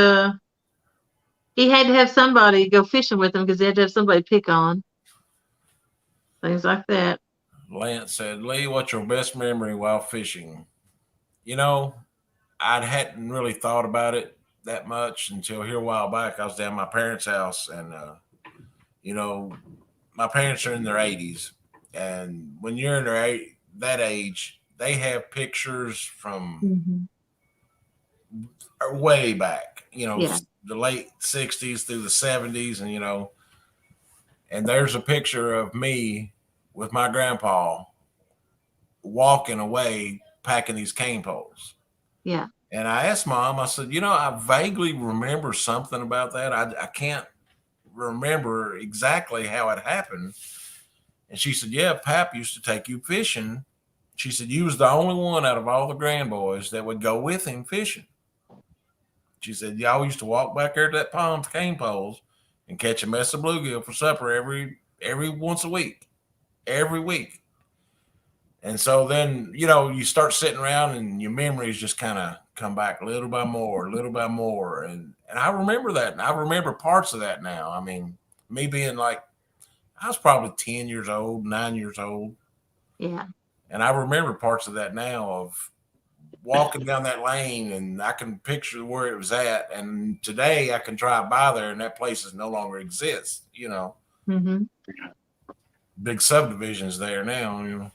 he had to have somebody go fishing with him because he had to have somebody to pick on. Things like that. Lance said, Lee, what's your best memory while fishing? You know, I hadn't really thought about it that much until here a while back. I was down at my parents' house, and, you know, my parents are in their 80s. And when you're in that age, they have pictures from way back, you know, the late 60s through the 70s. And, you know, and there's a picture of me with my grandpa walking away packing these cane poles. Yeah. And I asked Mom, I said, you know, I vaguely remember something about that. I can't remember exactly how it happened. And she said, yeah, Pap used to take you fishing. She said, you was the only one out of all the grandboys that would go with him fishing. She said, y'all used to walk back there to that pond with cane poles and catch a mess of bluegill for supper every once a week, every week. And so then, you know, you start sitting around and your memories just kind of come back little by more. And I remember that. And I remember parts of that now. I mean, me being like, I was probably 10 years old, 9 years old. Yeah. And I remember parts of that now of walking down that lane, and I can picture where it was at. And today I can drive by there and that place no longer exists, you know. Big subdivisions there now, you know.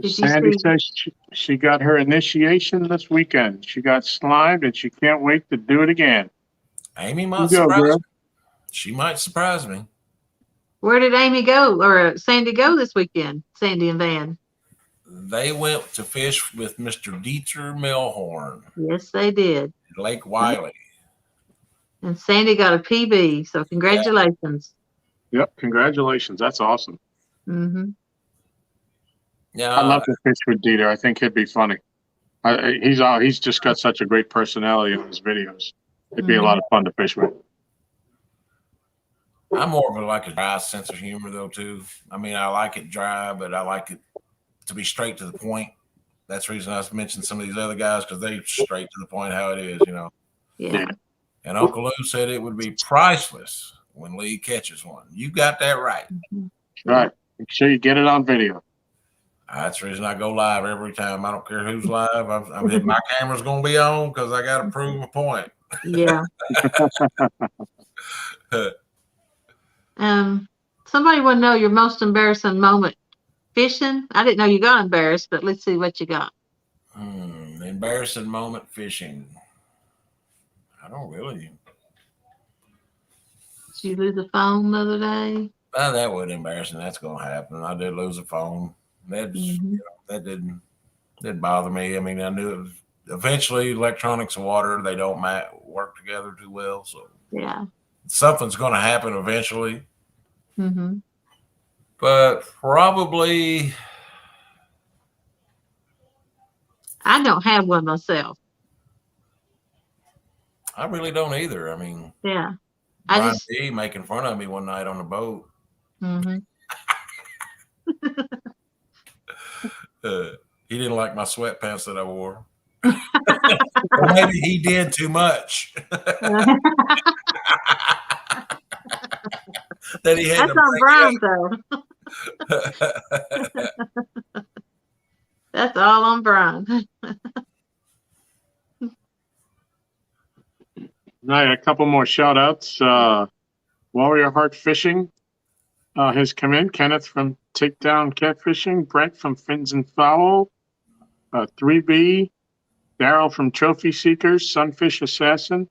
Sandy says she got her initiation this weekend. She got slimed and she can't wait to do it again. Amy might surprise me. She might surprise me. Where did Amy go or Sandy go this weekend? Sandy and Van. They went to fish with Mr. Dieter Melhorn. Yes, they did. Lake Wiley. And Sandy got a PB, so congratulations. Yep, congratulations. That's awesome. Yeah, I love to fish with Dieter. I think he'd be funny. He's just got such a great personality in his videos. It'd be a lot of fun to fish with. I'm more of a dry sense of humor though too. I mean, I like it dry, but I like it to be straight to the point. That's the reason I mentioned some of these other guys, because they're straight to the point how it is, you know. Yeah. And Uncle Lou said it would be priceless when Lee catches one. You got that right. Right. Make sure you get it on video. That's the reason I go live every time. I don't care who's live. My camera's going to be on because I got to prove a point. Yeah. Somebody want to know your most embarrassing moment fishing. I didn't know you got embarrassed, but let's see what you got. Embarrassing moment fishing. I don't really. Did you lose a phone the other day? That wasn't embarrassing. That's going to happen. I did lose a phone. That didn't bother me. I mean, I knew it was, eventually electronics and water, they don't work together too well. So yeah, something's going to happen eventually. Mm-hmm. But probably. I don't have one myself. I really don't either. I mean, yeah. Brian B making fun of me one night on the boat. Mm-hmm. He didn't like my sweatpants that I wore. Or maybe he did too much. That he had That's to on Brian, though. That's all on Brian. All right, a couple more shout outs. Warrior Heart Fishing has come in. Kenneth from Takedown Catfishing. Brent from Fins and Fowl. 3B. Daryl from Trophy Seekers. Sunfish Assassin.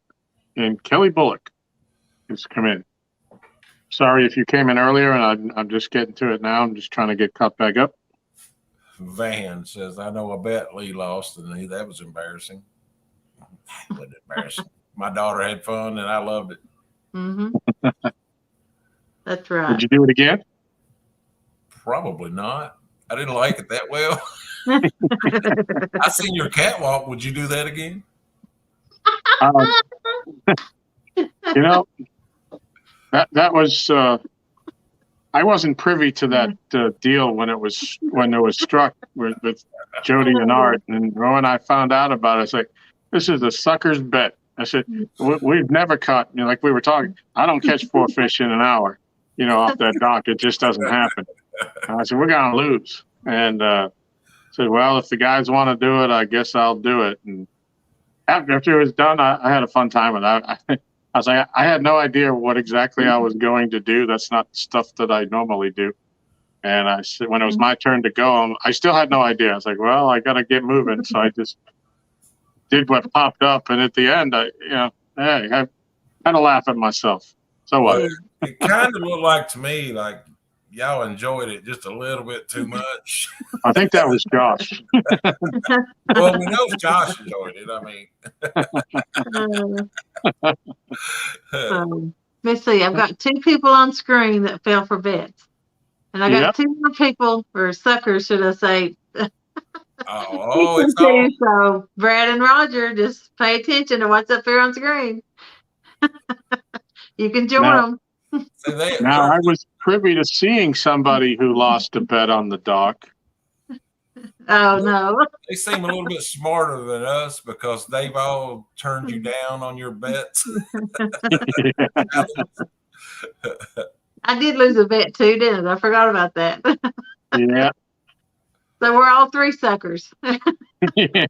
And Kelly Bullock has come in. Sorry if you came in earlier, and I'm just getting to it now. I'm just trying to get caught back up. Van says, I know a bet Lee lost, and that was embarrassing. It wasn't embarrassing. My daughter had fun, and I loved it. Mm-hmm. That's right. Would you do it again? Probably not. I didn't like it that well. I seen your catwalk. Would you do that again? You know, that was I wasn't privy to that deal when it was struck with Jody and Art, and when I found out about it, I was like, "This is a sucker's bet." I said, "We've never caught, like we were talking. I don't catch 4 fish in an hour, off that dock. It just doesn't happen." And I said, "We're gonna lose," and said, "Well, if the guys want to do it, I guess I'll do it." And after it was done, I had a fun time with it. I was like, I had no idea what exactly I was going to do. That's not stuff that I normally do. And I said, when it was my turn to go, I still had no idea. I was like, well, I got to get moving. So I just did what popped up. And at the end, I had to laugh at myself. So what? It kind of looked like to me like y'all enjoyed it just a little bit too much. I think that was Josh. Well, we know Josh enjoyed it. I mean, let's see. I've got 2 people on screen that fell for bets, and I got 2 more people, or suckers, should I say? It's all. So Brad and Roger, just pay attention to what's up here on screen. You can join them. Now, I was privy to seeing somebody who lost a bet on the dock. Oh, no. They seem a little bit smarter than us because they've all turned you down on your bets. I did lose a bet too, didn't I? I forgot about that. Yeah. So we're all 3 suckers. Yeah.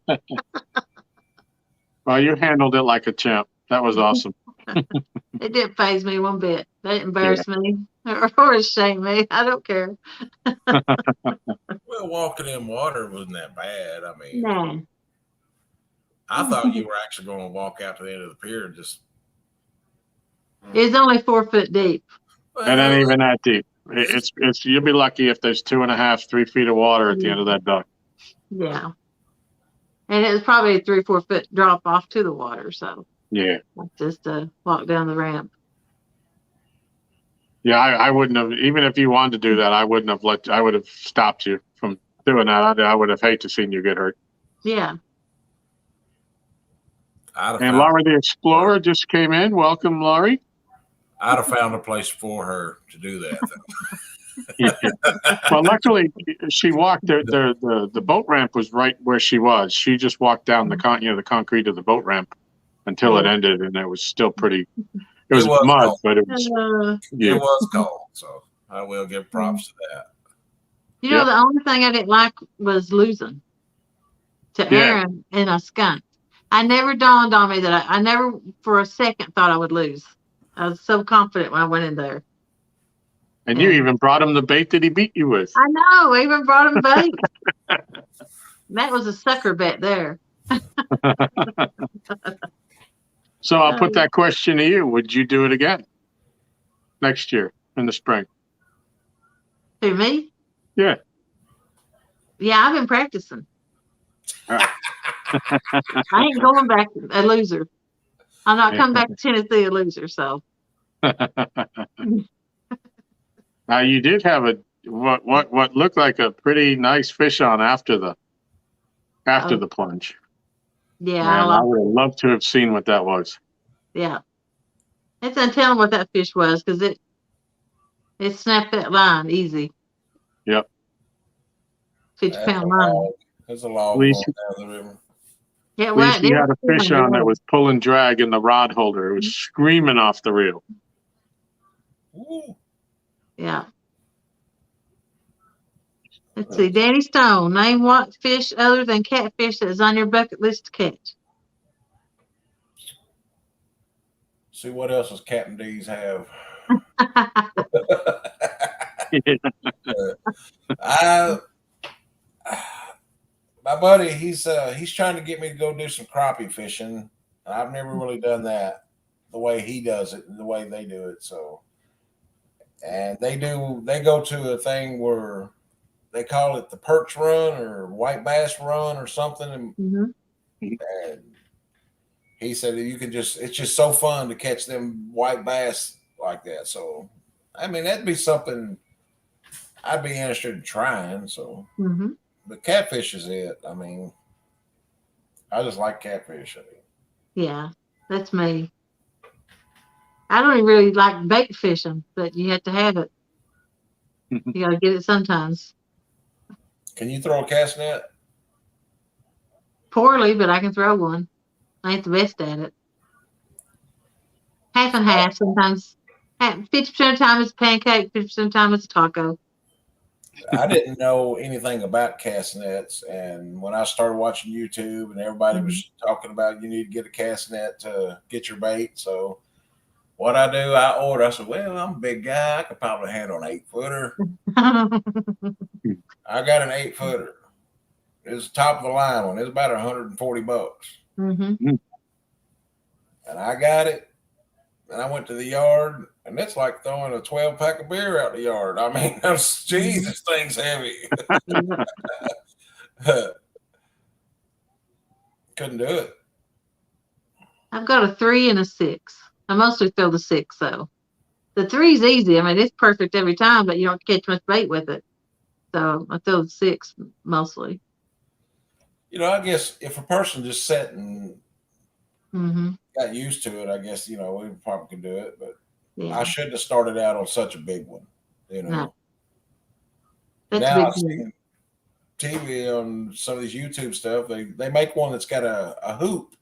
Well, you handled it like a champ. That was awesome. It didn't faze me one bit. They didn't embarrass me or shame me. I don't care. Well, walking in water wasn't that bad. I mean, nah. I thought you were actually going to walk out to the end of the pier and just. It's only 4 foot deep. It ain't even that deep. It's you'll be lucky if there's 2.5, 3 feet of water at the end of that dock. Yeah. And it was probably a 3-4 foot drop off to the water. So yeah, just walk down the ramp. Yeah, I wouldn't have, even if you wanted to do that, I wouldn't have I would have stopped you from doing that. I would have hated to seen you get hurt. Yeah. And Laurie the Explorer just came in. Welcome, Laurie. I'd have found a place for her to do that. Well, luckily, she walked the boat ramp was right where she was. She just walked down the concrete of the boat ramp until it ended, and it was still pretty. It was mud, cold. But it was. It was cold, so I will give props to that. You know, the only thing I didn't like was losing to Aaron and a skunk. I never dawned on me that I never for a second thought I would lose. I was so confident when I went in there. And you even brought him the bait that he beat you with. I know. I even brought him bait. That was a sucker bet there. So I'll put that question to you. Would you do it again next year in the spring? To me? Yeah. Yeah, I've been practicing. All right. I ain't going back a loser. I'm not coming back to Tennessee a loser. So. Now you did have what looked like a pretty nice fish on after the plunge. Yeah, I would have loved to have seen what that was. Yeah, it's untelling what that fish was because it snapped that line easy. Yep. 50-pound line. There's a log going down the river. Yeah, At least you had a fish on that was pulling drag in the rod holder. It was screaming off the reel. Ooh. Yeah. Let's see. Danny Stone, name what fish other than catfish that is on your bucket list to catch. See what else does Captain D's have? My buddy, he's trying to get me to go do some crappie fishing. I've never really done that the way he does it and the way they do it. So, and they go to a thing where they call it the perch run or white bass run or something. And he said that it's just so fun to catch them white bass like that. So, I mean, that'd be something I'd be interested in trying. So, but catfish is it. I mean, I just like catfish. Yeah, that's me. I don't even really like bait fishing, but you have to have it. You got to get it sometimes. Can you throw a cast net? Poorly, but I can throw one. I ain't the best at it. Half and half sometimes. 50% of the time it's pancake, 50% of the time it's a taco. I didn't know anything about cast nets, and when I started watching YouTube and everybody was talking about you need to get a cast net to get your bait, so what I do, I said, well, I'm a big guy, I could probably handle an 8-footer. I got an 8-footer. It's the top of the line one. It's about $140. And I got it, and I went to the yard, and it's like throwing a 12-pack of beer out the yard. I mean, geez, this thing's heavy. Couldn't do it. I've got a 3 and a 6. I mostly throw the 6, though. The 3's easy. I mean, it's perfect every time, but you don't catch much bait with it. So I throw the 6 mostly. You know, I guess if a person just sat and got used to it, I guess, you know, we probably could do it. But I shouldn't have started out on such a big one, you know. No. Now I've seen TV on some of these YouTube stuff. They make one that's got a hoop.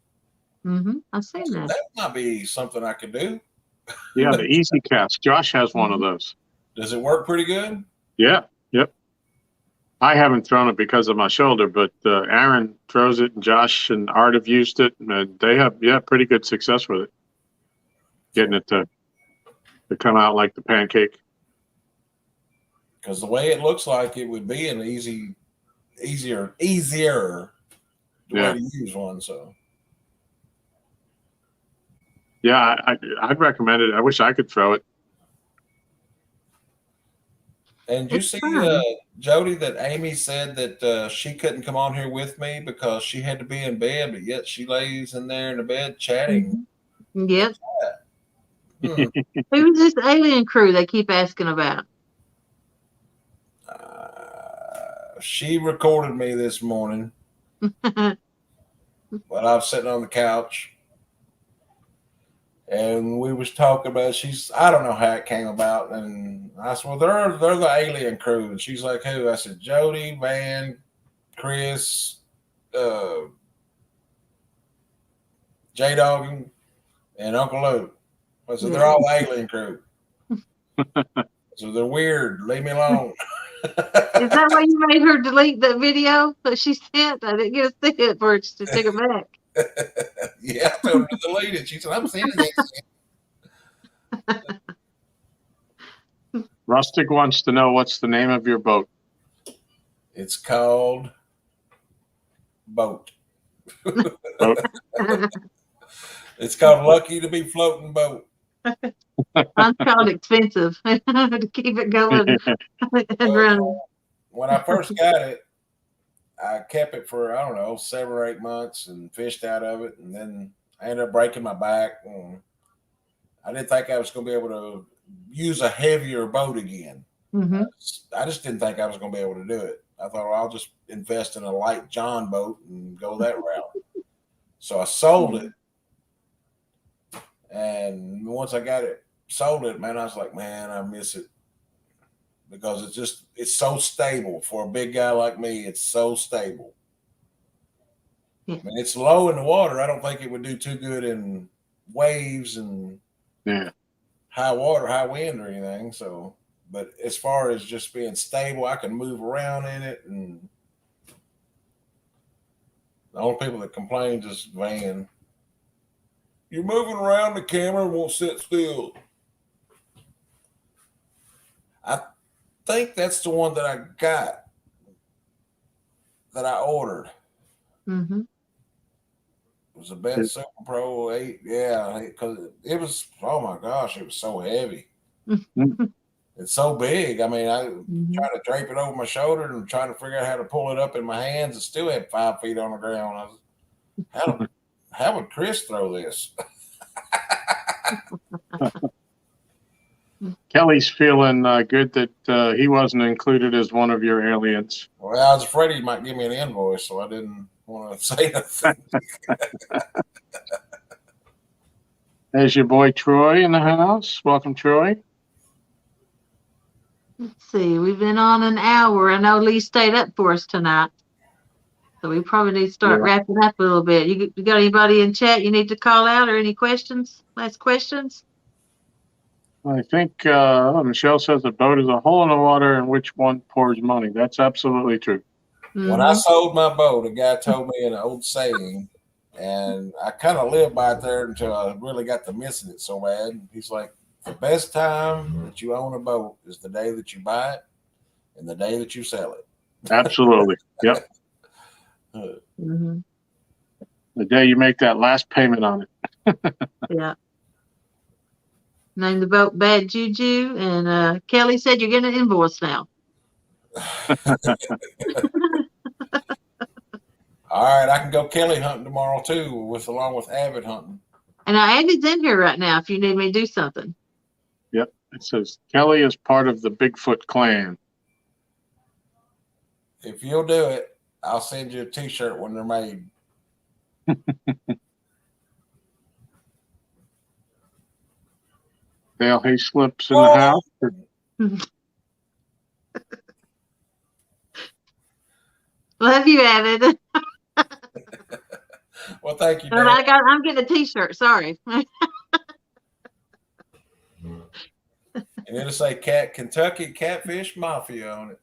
I've seen that. That might be something I could do. Yeah, the Easy Cast. Josh has one of those. Does it work pretty good? Yeah. Yep. I haven't thrown it because of my shoulder, but Aaron throws it, and Josh and Art have used it, and they have pretty good success with it. Getting it to come out like the pancake. Because the way it looks like it would be an easier way to use one. So. Yeah, I'd recommend it. I wish I could throw it. And did you see, Jody, that Amy said that she couldn't come on here with me because she had to be in bed, but yet she lays in there in the bed chatting. Yep. Who's this alien crew they keep asking about? She recorded me this morning while I was sitting on the couch. And we was talking about I don't know how it came about. And I said, well, they're the alien crew. And she's like, who? I said, Jody, Van, Chris, J-Dog, and Uncle Luke. I said, they're all the alien crew. So they're weird. Leave me alone. Is that why you made her delete that video that she sent? I didn't get to see it for her to take it back. Yeah, I told her to delete it. She said, I'm sending it. Rustic wants to know what's the name of your boat. It's called Boat. Boat. It's called Lucky to Be Floating Boat. I'm called expensive to keep it going and running. When I first got it, I kept it for, I don't know, 7 or 8 months and fished out of it. And then I ended up breaking my back. And I didn't think I was going to be able to use a heavier boat again. Mm-hmm. I just didn't think I was going to be able to do it. I thought, well, I'll just invest in a light John boat and go that route. So I sold it. And once I got it, sold it, man, I was like, man, I miss it. Because it's so stable. For a big guy like me, it's so stable. Yeah. I mean, it's low in the water. I don't think it would do too good in waves and high water, high wind or anything. So, but as far as just being stable, I can move around in it. And the only people that complain is Van. You're moving around, the camera won't sit still. I think that's the one that I got, that I ordered. Mm-hmm. It was a Bet Super Pro 8. Yeah, because it was, oh my gosh, it was so heavy. It's so big. I mean, I tried to drape it over my shoulder and trying to figure out how to pull it up in my hands and still had 5 feet on the ground. How would Chris throw this? Kelly's feeling good that he wasn't included as one of your aliens. Well, I was afraid he might give me an invoice, so I didn't want to say nothing. There's your boy Troy in the house. Welcome, Troy. Let's see. We've been on an hour. I know Lee stayed up for us tonight. So we probably need to start wrapping up a little bit. You got anybody in chat you need to call out or any questions? Last questions? I think Michelle says the boat is a hole in the water in which one pours money. That's absolutely true. Mm-hmm. When I sold my boat, a guy told me an old saying, and I kind of lived by it there until I really got to missing it so bad. He's like, the best time that you own a boat is the day that you buy it and the day that you sell it. Absolutely. Yep. Mm-hmm. The day you make that last payment on it. Yeah. Name the boat Bad Juju. And Kelly said you're getting an invoice now. All right, I can go Kelly hunting tomorrow too, along with Avid hunting. And Avid's in here right now if you need me to do something. Yep. It says Kelly is part of the Bigfoot clan. If you'll do it, I'll send you a T-shirt when they're made. Dale Hayslips in the house. Love you, Avid. Well, thank you, But Dale. I'm getting a T-shirt. Sorry. And it'll say Kentucky Catfish Mafia on it.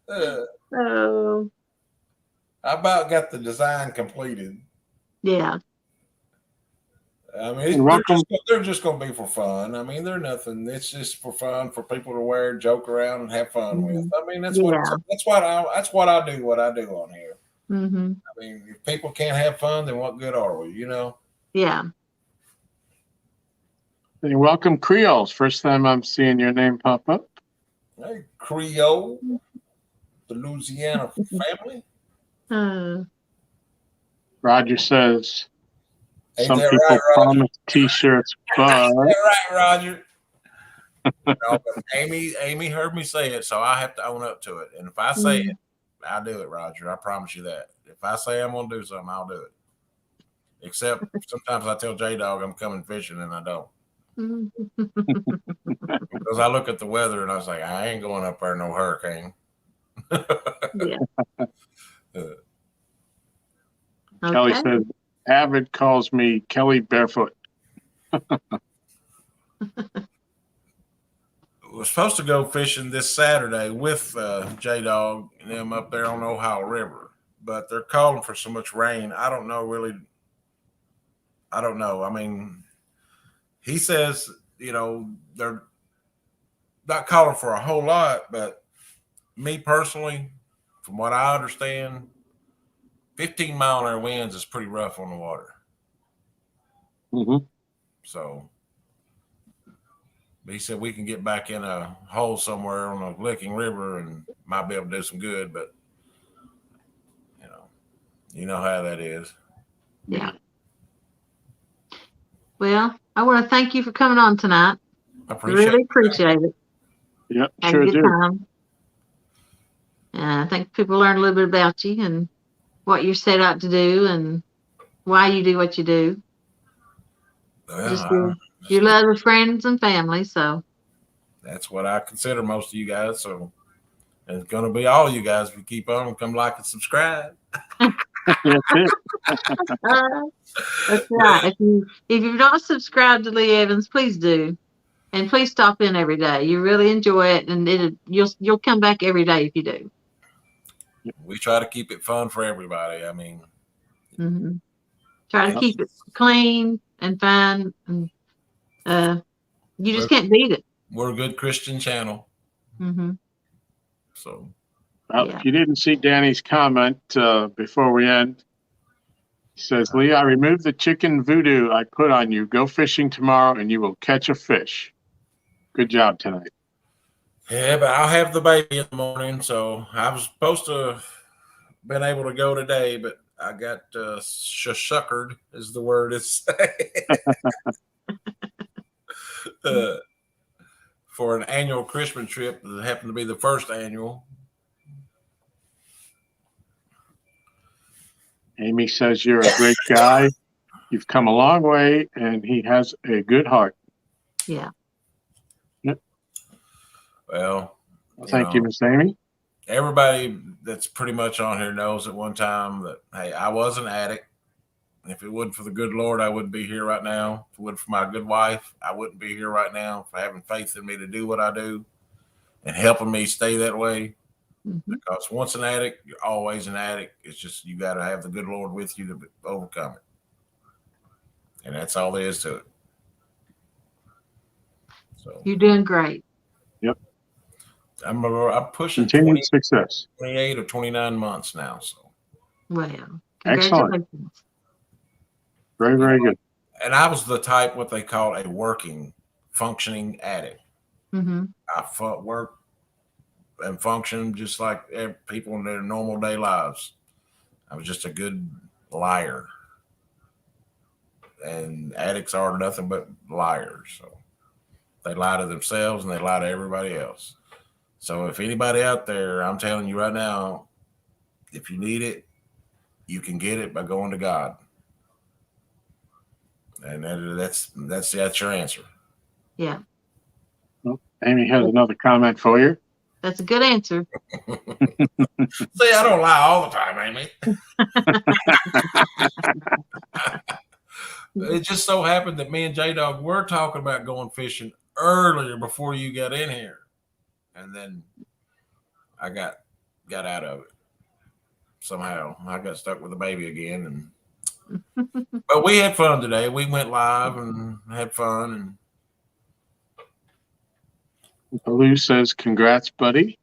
Oh. I about got the design completed. Yeah. I mean, they're just going to be for fun. I mean, they're nothing. It's just for fun for people to wear, joke around, and have fun with. I mean, that's what I do. What I do on here. Mm-hmm. I mean, if people can't have fun, then what good are we? You know? Yeah. Hey, welcome, Creoles. First time I'm seeing your name pop up. Hey, Creole, the Louisiana family. Roger says Ain't some that people right, promise T-shirts, but Ain't that right, Roger? No, but Amy heard me say it, so I have to own up to it. And if I say it, I'll do it, Roger. I promise you that. If I say I'm going to do something, I'll do it. Except sometimes I tell J-Dog I'm coming fishing and I don't. Because I look at the weather and I was like, I ain't going up there no hurricane. Yeah. Kelly says, Avid calls me Kelly Barefoot. We're supposed to go fishing this Saturday with J-Dog and them up there on Ohio River, but they're calling for so much rain. I don't know. I mean, he says, they're not calling for a whole lot, but me personally, from what I understand, 15-mile-an-hour winds is pretty rough on the water. Mm-hmm. So he said we can get back in a hole somewhere on a licking river and might be able to do some good, but you know how that is. Yeah. Well, I want to thank you for coming on tonight. I appreciate it. Yep, Had sure a good do. time. I think people learned a little bit about you and what you're set out to do and why you do what you do. Well, You love your friends and family, so that's what I consider most of you guys. So it's going to be all you guys if you keep on. Come like and subscribe. That's it. that's right. If you've not subscribed to Lee Evans, please do, and please stop in every day. You really enjoy it, and you'll come back every day if you do. We try to keep it fun for everybody. I mean, try to keep it clean and fun, and you just can't beat it. We're a good Christian channel. So, if you didn't see Danny's comment before we end, he says, Lee, I removed the chicken voodoo I put on you. Go fishing tomorrow and you will catch a fish. Good job tonight. Yeah, but I'll have the baby in the morning. So I was supposed to have been able to go today, but I got shuckered is the word it's for an annual Christmas trip that happened to be the first annual. Amy says you're a great guy. You've come a long way, and he has a good heart. Yeah. Yep. Well, thank you, Miss Amy. Everybody that's pretty much on here knows at one time that, hey, I was an addict. If it wasn't for the good Lord, I wouldn't be here right now. If it wasn't for my good wife, I wouldn't be here right now for having faith in me to do what I do and helping me stay that way. Because once an addict, you're always an addict. It's just you got to have the good Lord with you to overcome it. And that's all there is to it. So you're doing great. Yep. I'm pushing continued success. 28 or 29 months now. So well, excellent. Very, very good. And I was the type what they call a working, functioning addict. I work and function just like people in their normal day lives. I was just a good liar. And addicts are nothing but liars. So they lie to themselves and they lie to everybody else. So if anybody out there, I'm telling you right now, if you need it, you can get it by going to God. And that's your answer. Yeah. Well, Amy has another comment for you. That's a good answer. See, I don't lie all the time, Amy. It just so happened that me and J-Dog were talking about going fishing earlier before you got in here. And then I got out of it. Somehow I got stuck with the baby again. But we had fun today. We went live and had fun. And Lou says, congrats, buddy.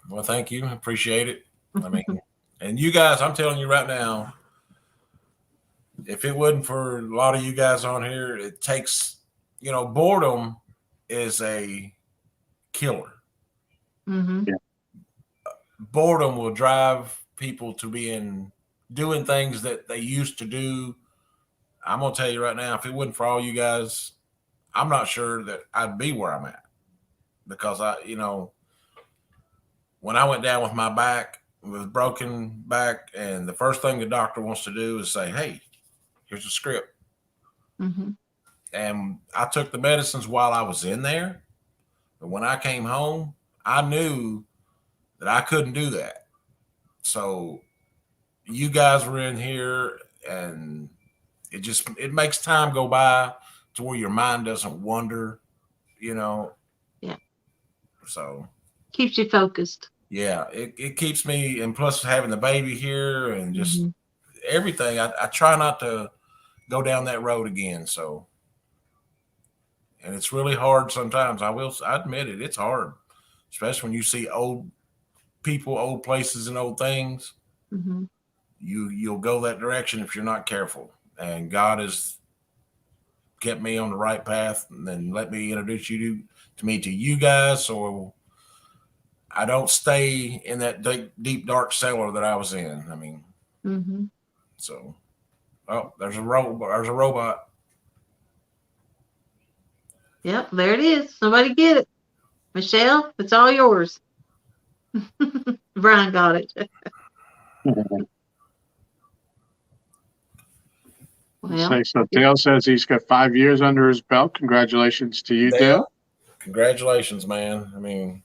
Well, thank you. I appreciate it. I mean, and you guys, I'm telling you right now, if it wasn't for a lot of you guys on here, it takes, boredom is a killer. Yeah. Boredom will drive people to doing things that they used to do. I'm going to tell you right now, if it wasn't for all you guys, I'm not sure that I'd be where I'm at. Because when I went down with my back, with broken back, and the first thing the doctor wants to do is say, hey, here's a script. And I took the medicines while I was in there. But when I came home, I knew that I couldn't do that. So you guys were in here, and it makes time go by to where your mind doesn't wander, Yeah. So keeps you focused. Yeah, it keeps me, and plus having the baby here and just everything, I try not to go down that road again. So And it's really hard sometimes. I admit it. It's hard, especially when you see old people, old places, and old things. Mm-hmm. You'll go that direction if you're not careful. And God has kept me on the right path, and then let me introduce to you guys, so I don't stay in that deep dark cellar that I was in. I mean, Mm-hmm. so there's a robot. Yep, there it is. Somebody get it. Michelle, it's all yours. Brian got it. Well, So Dale says he's got 5 years under his belt. Congratulations to you, Dale. Congratulations, man. I mean,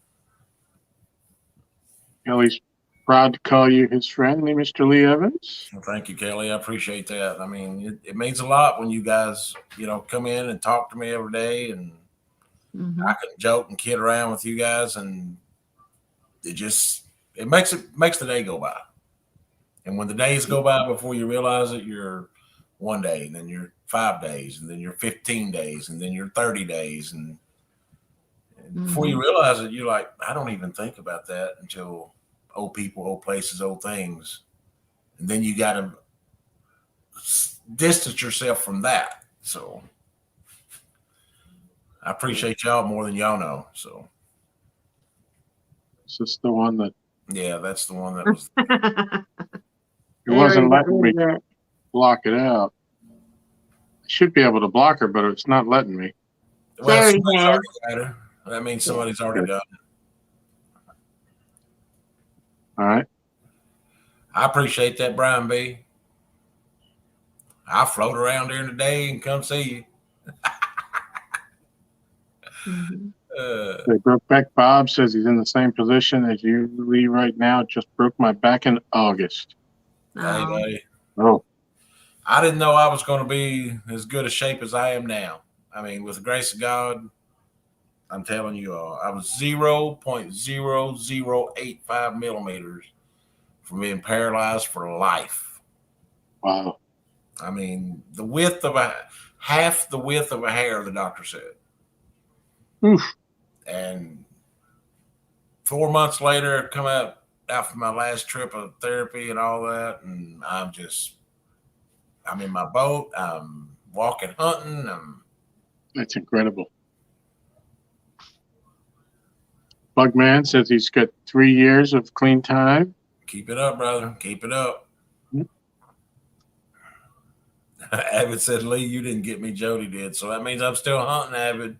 Kelly's proud to call you his friend, Mr. Lee Evans. well, thank you, Kelly. I appreciate that. I mean, it means a lot when you guys, come in and talk to me every day, and mm-hmm. I can joke and kid around with you guys, and it makes the day go by. And when the days go by before you realize it, you're 1 day, and then you're 5 days, and then you're 15 days, and then you're 30 days, and before you realize it, you're like, I don't even think about that until old people, old places, old things. And then you got to distance yourself from that. So I appreciate y'all more than y'all know. So is this the one that? Yeah, that's the one that was. It wasn't letting me block it out. I should be able to block her, but it's not letting me. Well, somebody's already got her. That means somebody's already done it. All right. I appreciate that, Brian B. I'll float around during the day and come see you. Brokeback Bob says he's in the same position as you, Lee, right now. Just broke my back in August. Hey, buddy. Oh. I didn't know I was going to be as good a shape as I am now. I mean, with the grace of God, I'm telling you all, I was 0.0085 millimeters from being paralyzed for life. Wow. I mean, half the width of a hair, the doctor said. Oof. And 4 months later, come out from my last trip of therapy and all that, and I'm in my boat. I'm walking, hunting. That's incredible. Bugman says he's got 3 years of clean time. Keep it up, brother. Keep it up. Mm-hmm. Avid said, Lee, you didn't get me. Jody did. So that means I'm still hunting, Avid.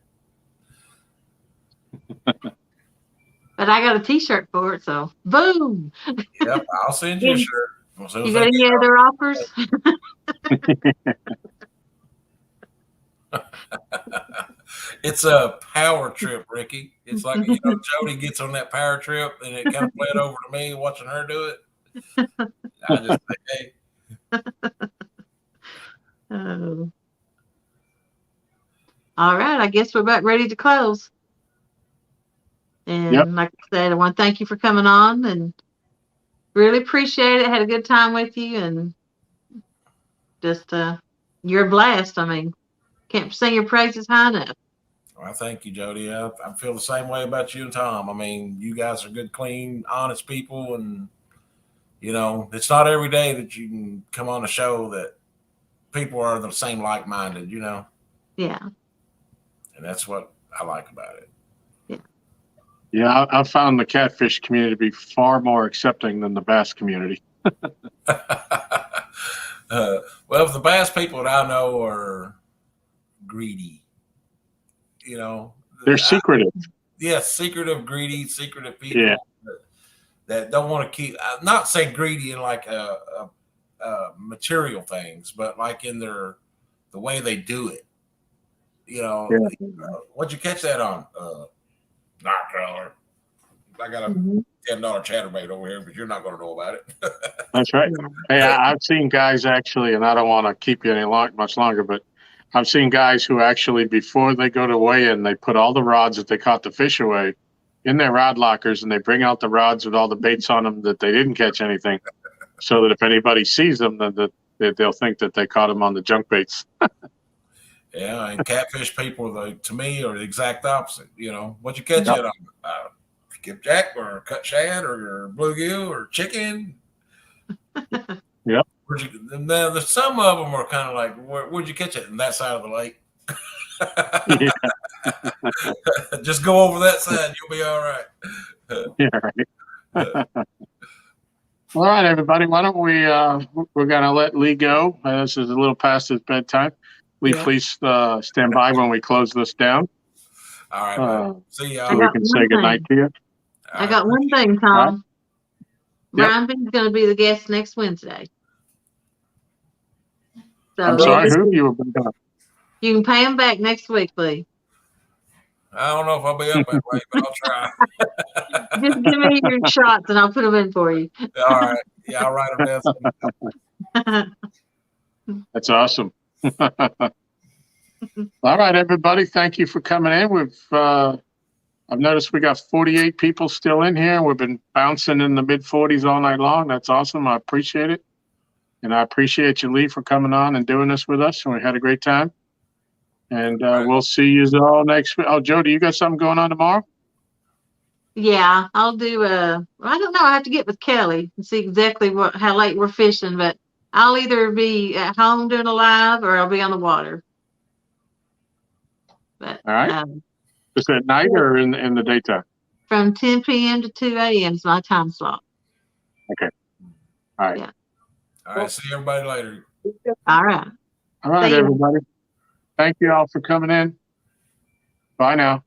But I got a T-shirt for it, so boom. Yep, I'll send you a shirt. You got any other offers? It's a power trip, Ricky. It's like, Jody gets on that power trip, and it kind of bled over to me watching her do it. I just think, hey. Oh. All right, I guess we're about ready to close. And like I said, I want to thank you for coming on, and really appreciate it. Had a good time with you, and just you're a blast. I mean, can't sing your praises high enough. Well, thank you, Jody. I feel the same way about you and Tom. I mean, you guys are good, clean, honest people, and it's not every day that you can come on a show that people are the same like-minded. Yeah. And that's what I like about it. Yeah, I found the catfish community to be far more accepting than the bass community. Well, if the bass people that I know are greedy, they're secretive. Secretive, greedy, secretive people that don't want to keep. I'm not saying greedy in like material things, but like in the way they do it. What'd you catch that on? Not color. I got a $10 chatterbait over here, but you're not going to know about it. That's right. Hey, I've seen guys actually, and I don't want to keep you much longer, but I've seen guys who actually, before they go to weigh-in, they put all the rods that they caught the fish away in their rod lockers, and they bring out the rods with all the baits on them that they didn't catch anything, so that if anybody sees them, then they'll think that they caught them on the junk baits. Yeah, and catfish people, to me, are the exact opposite. You know, what you catch Yep. it on? Skipjack or cut shad or bluegill or chicken. Yep. Some of them are kind of like, where'd you catch it? In that side of the lake. Yeah. Just go over that side, you'll be all right. Yeah, right. All right, everybody. Why don't we? We're gonna let Lee go. This is a little past his bedtime. Lee, Yeah. please stand by when we close this down, All right, man. See I so y'all. we got can one say goodnight thing. to you. I got one thing, Tom. Yep. Brian B's going to be the guest next Wednesday. So I'm sorry, who you were done? you can pay him back next week, Lee. I don't know if I'll be up that way, but I'll try. Just give me your shots and I'll put them in for you. All right. Yeah, I'll write them down. That's awesome. All right, everybody. Thank you for coming in. I've noticed we got 48 people still in here. We've been bouncing in the mid 40s all night long. That's awesome. I appreciate it. And I appreciate you, Lee, for coming on and doing this with us. And we had a great time. And we'll see you all next week. Oh, Jody, you got something going on tomorrow? Yeah, I'll do I don't know. I have to get with Kelly and see exactly how late we're fishing, but I'll either be at home doing a live or I'll be on the water. But All right. Just at night or in the daytime? From 10 p.m. to 2 a.m. is my time slot. Okay. All right. Yeah. All right. See everybody later. All right. All right, See ya. everybody. Thank you all for coming in. Bye now.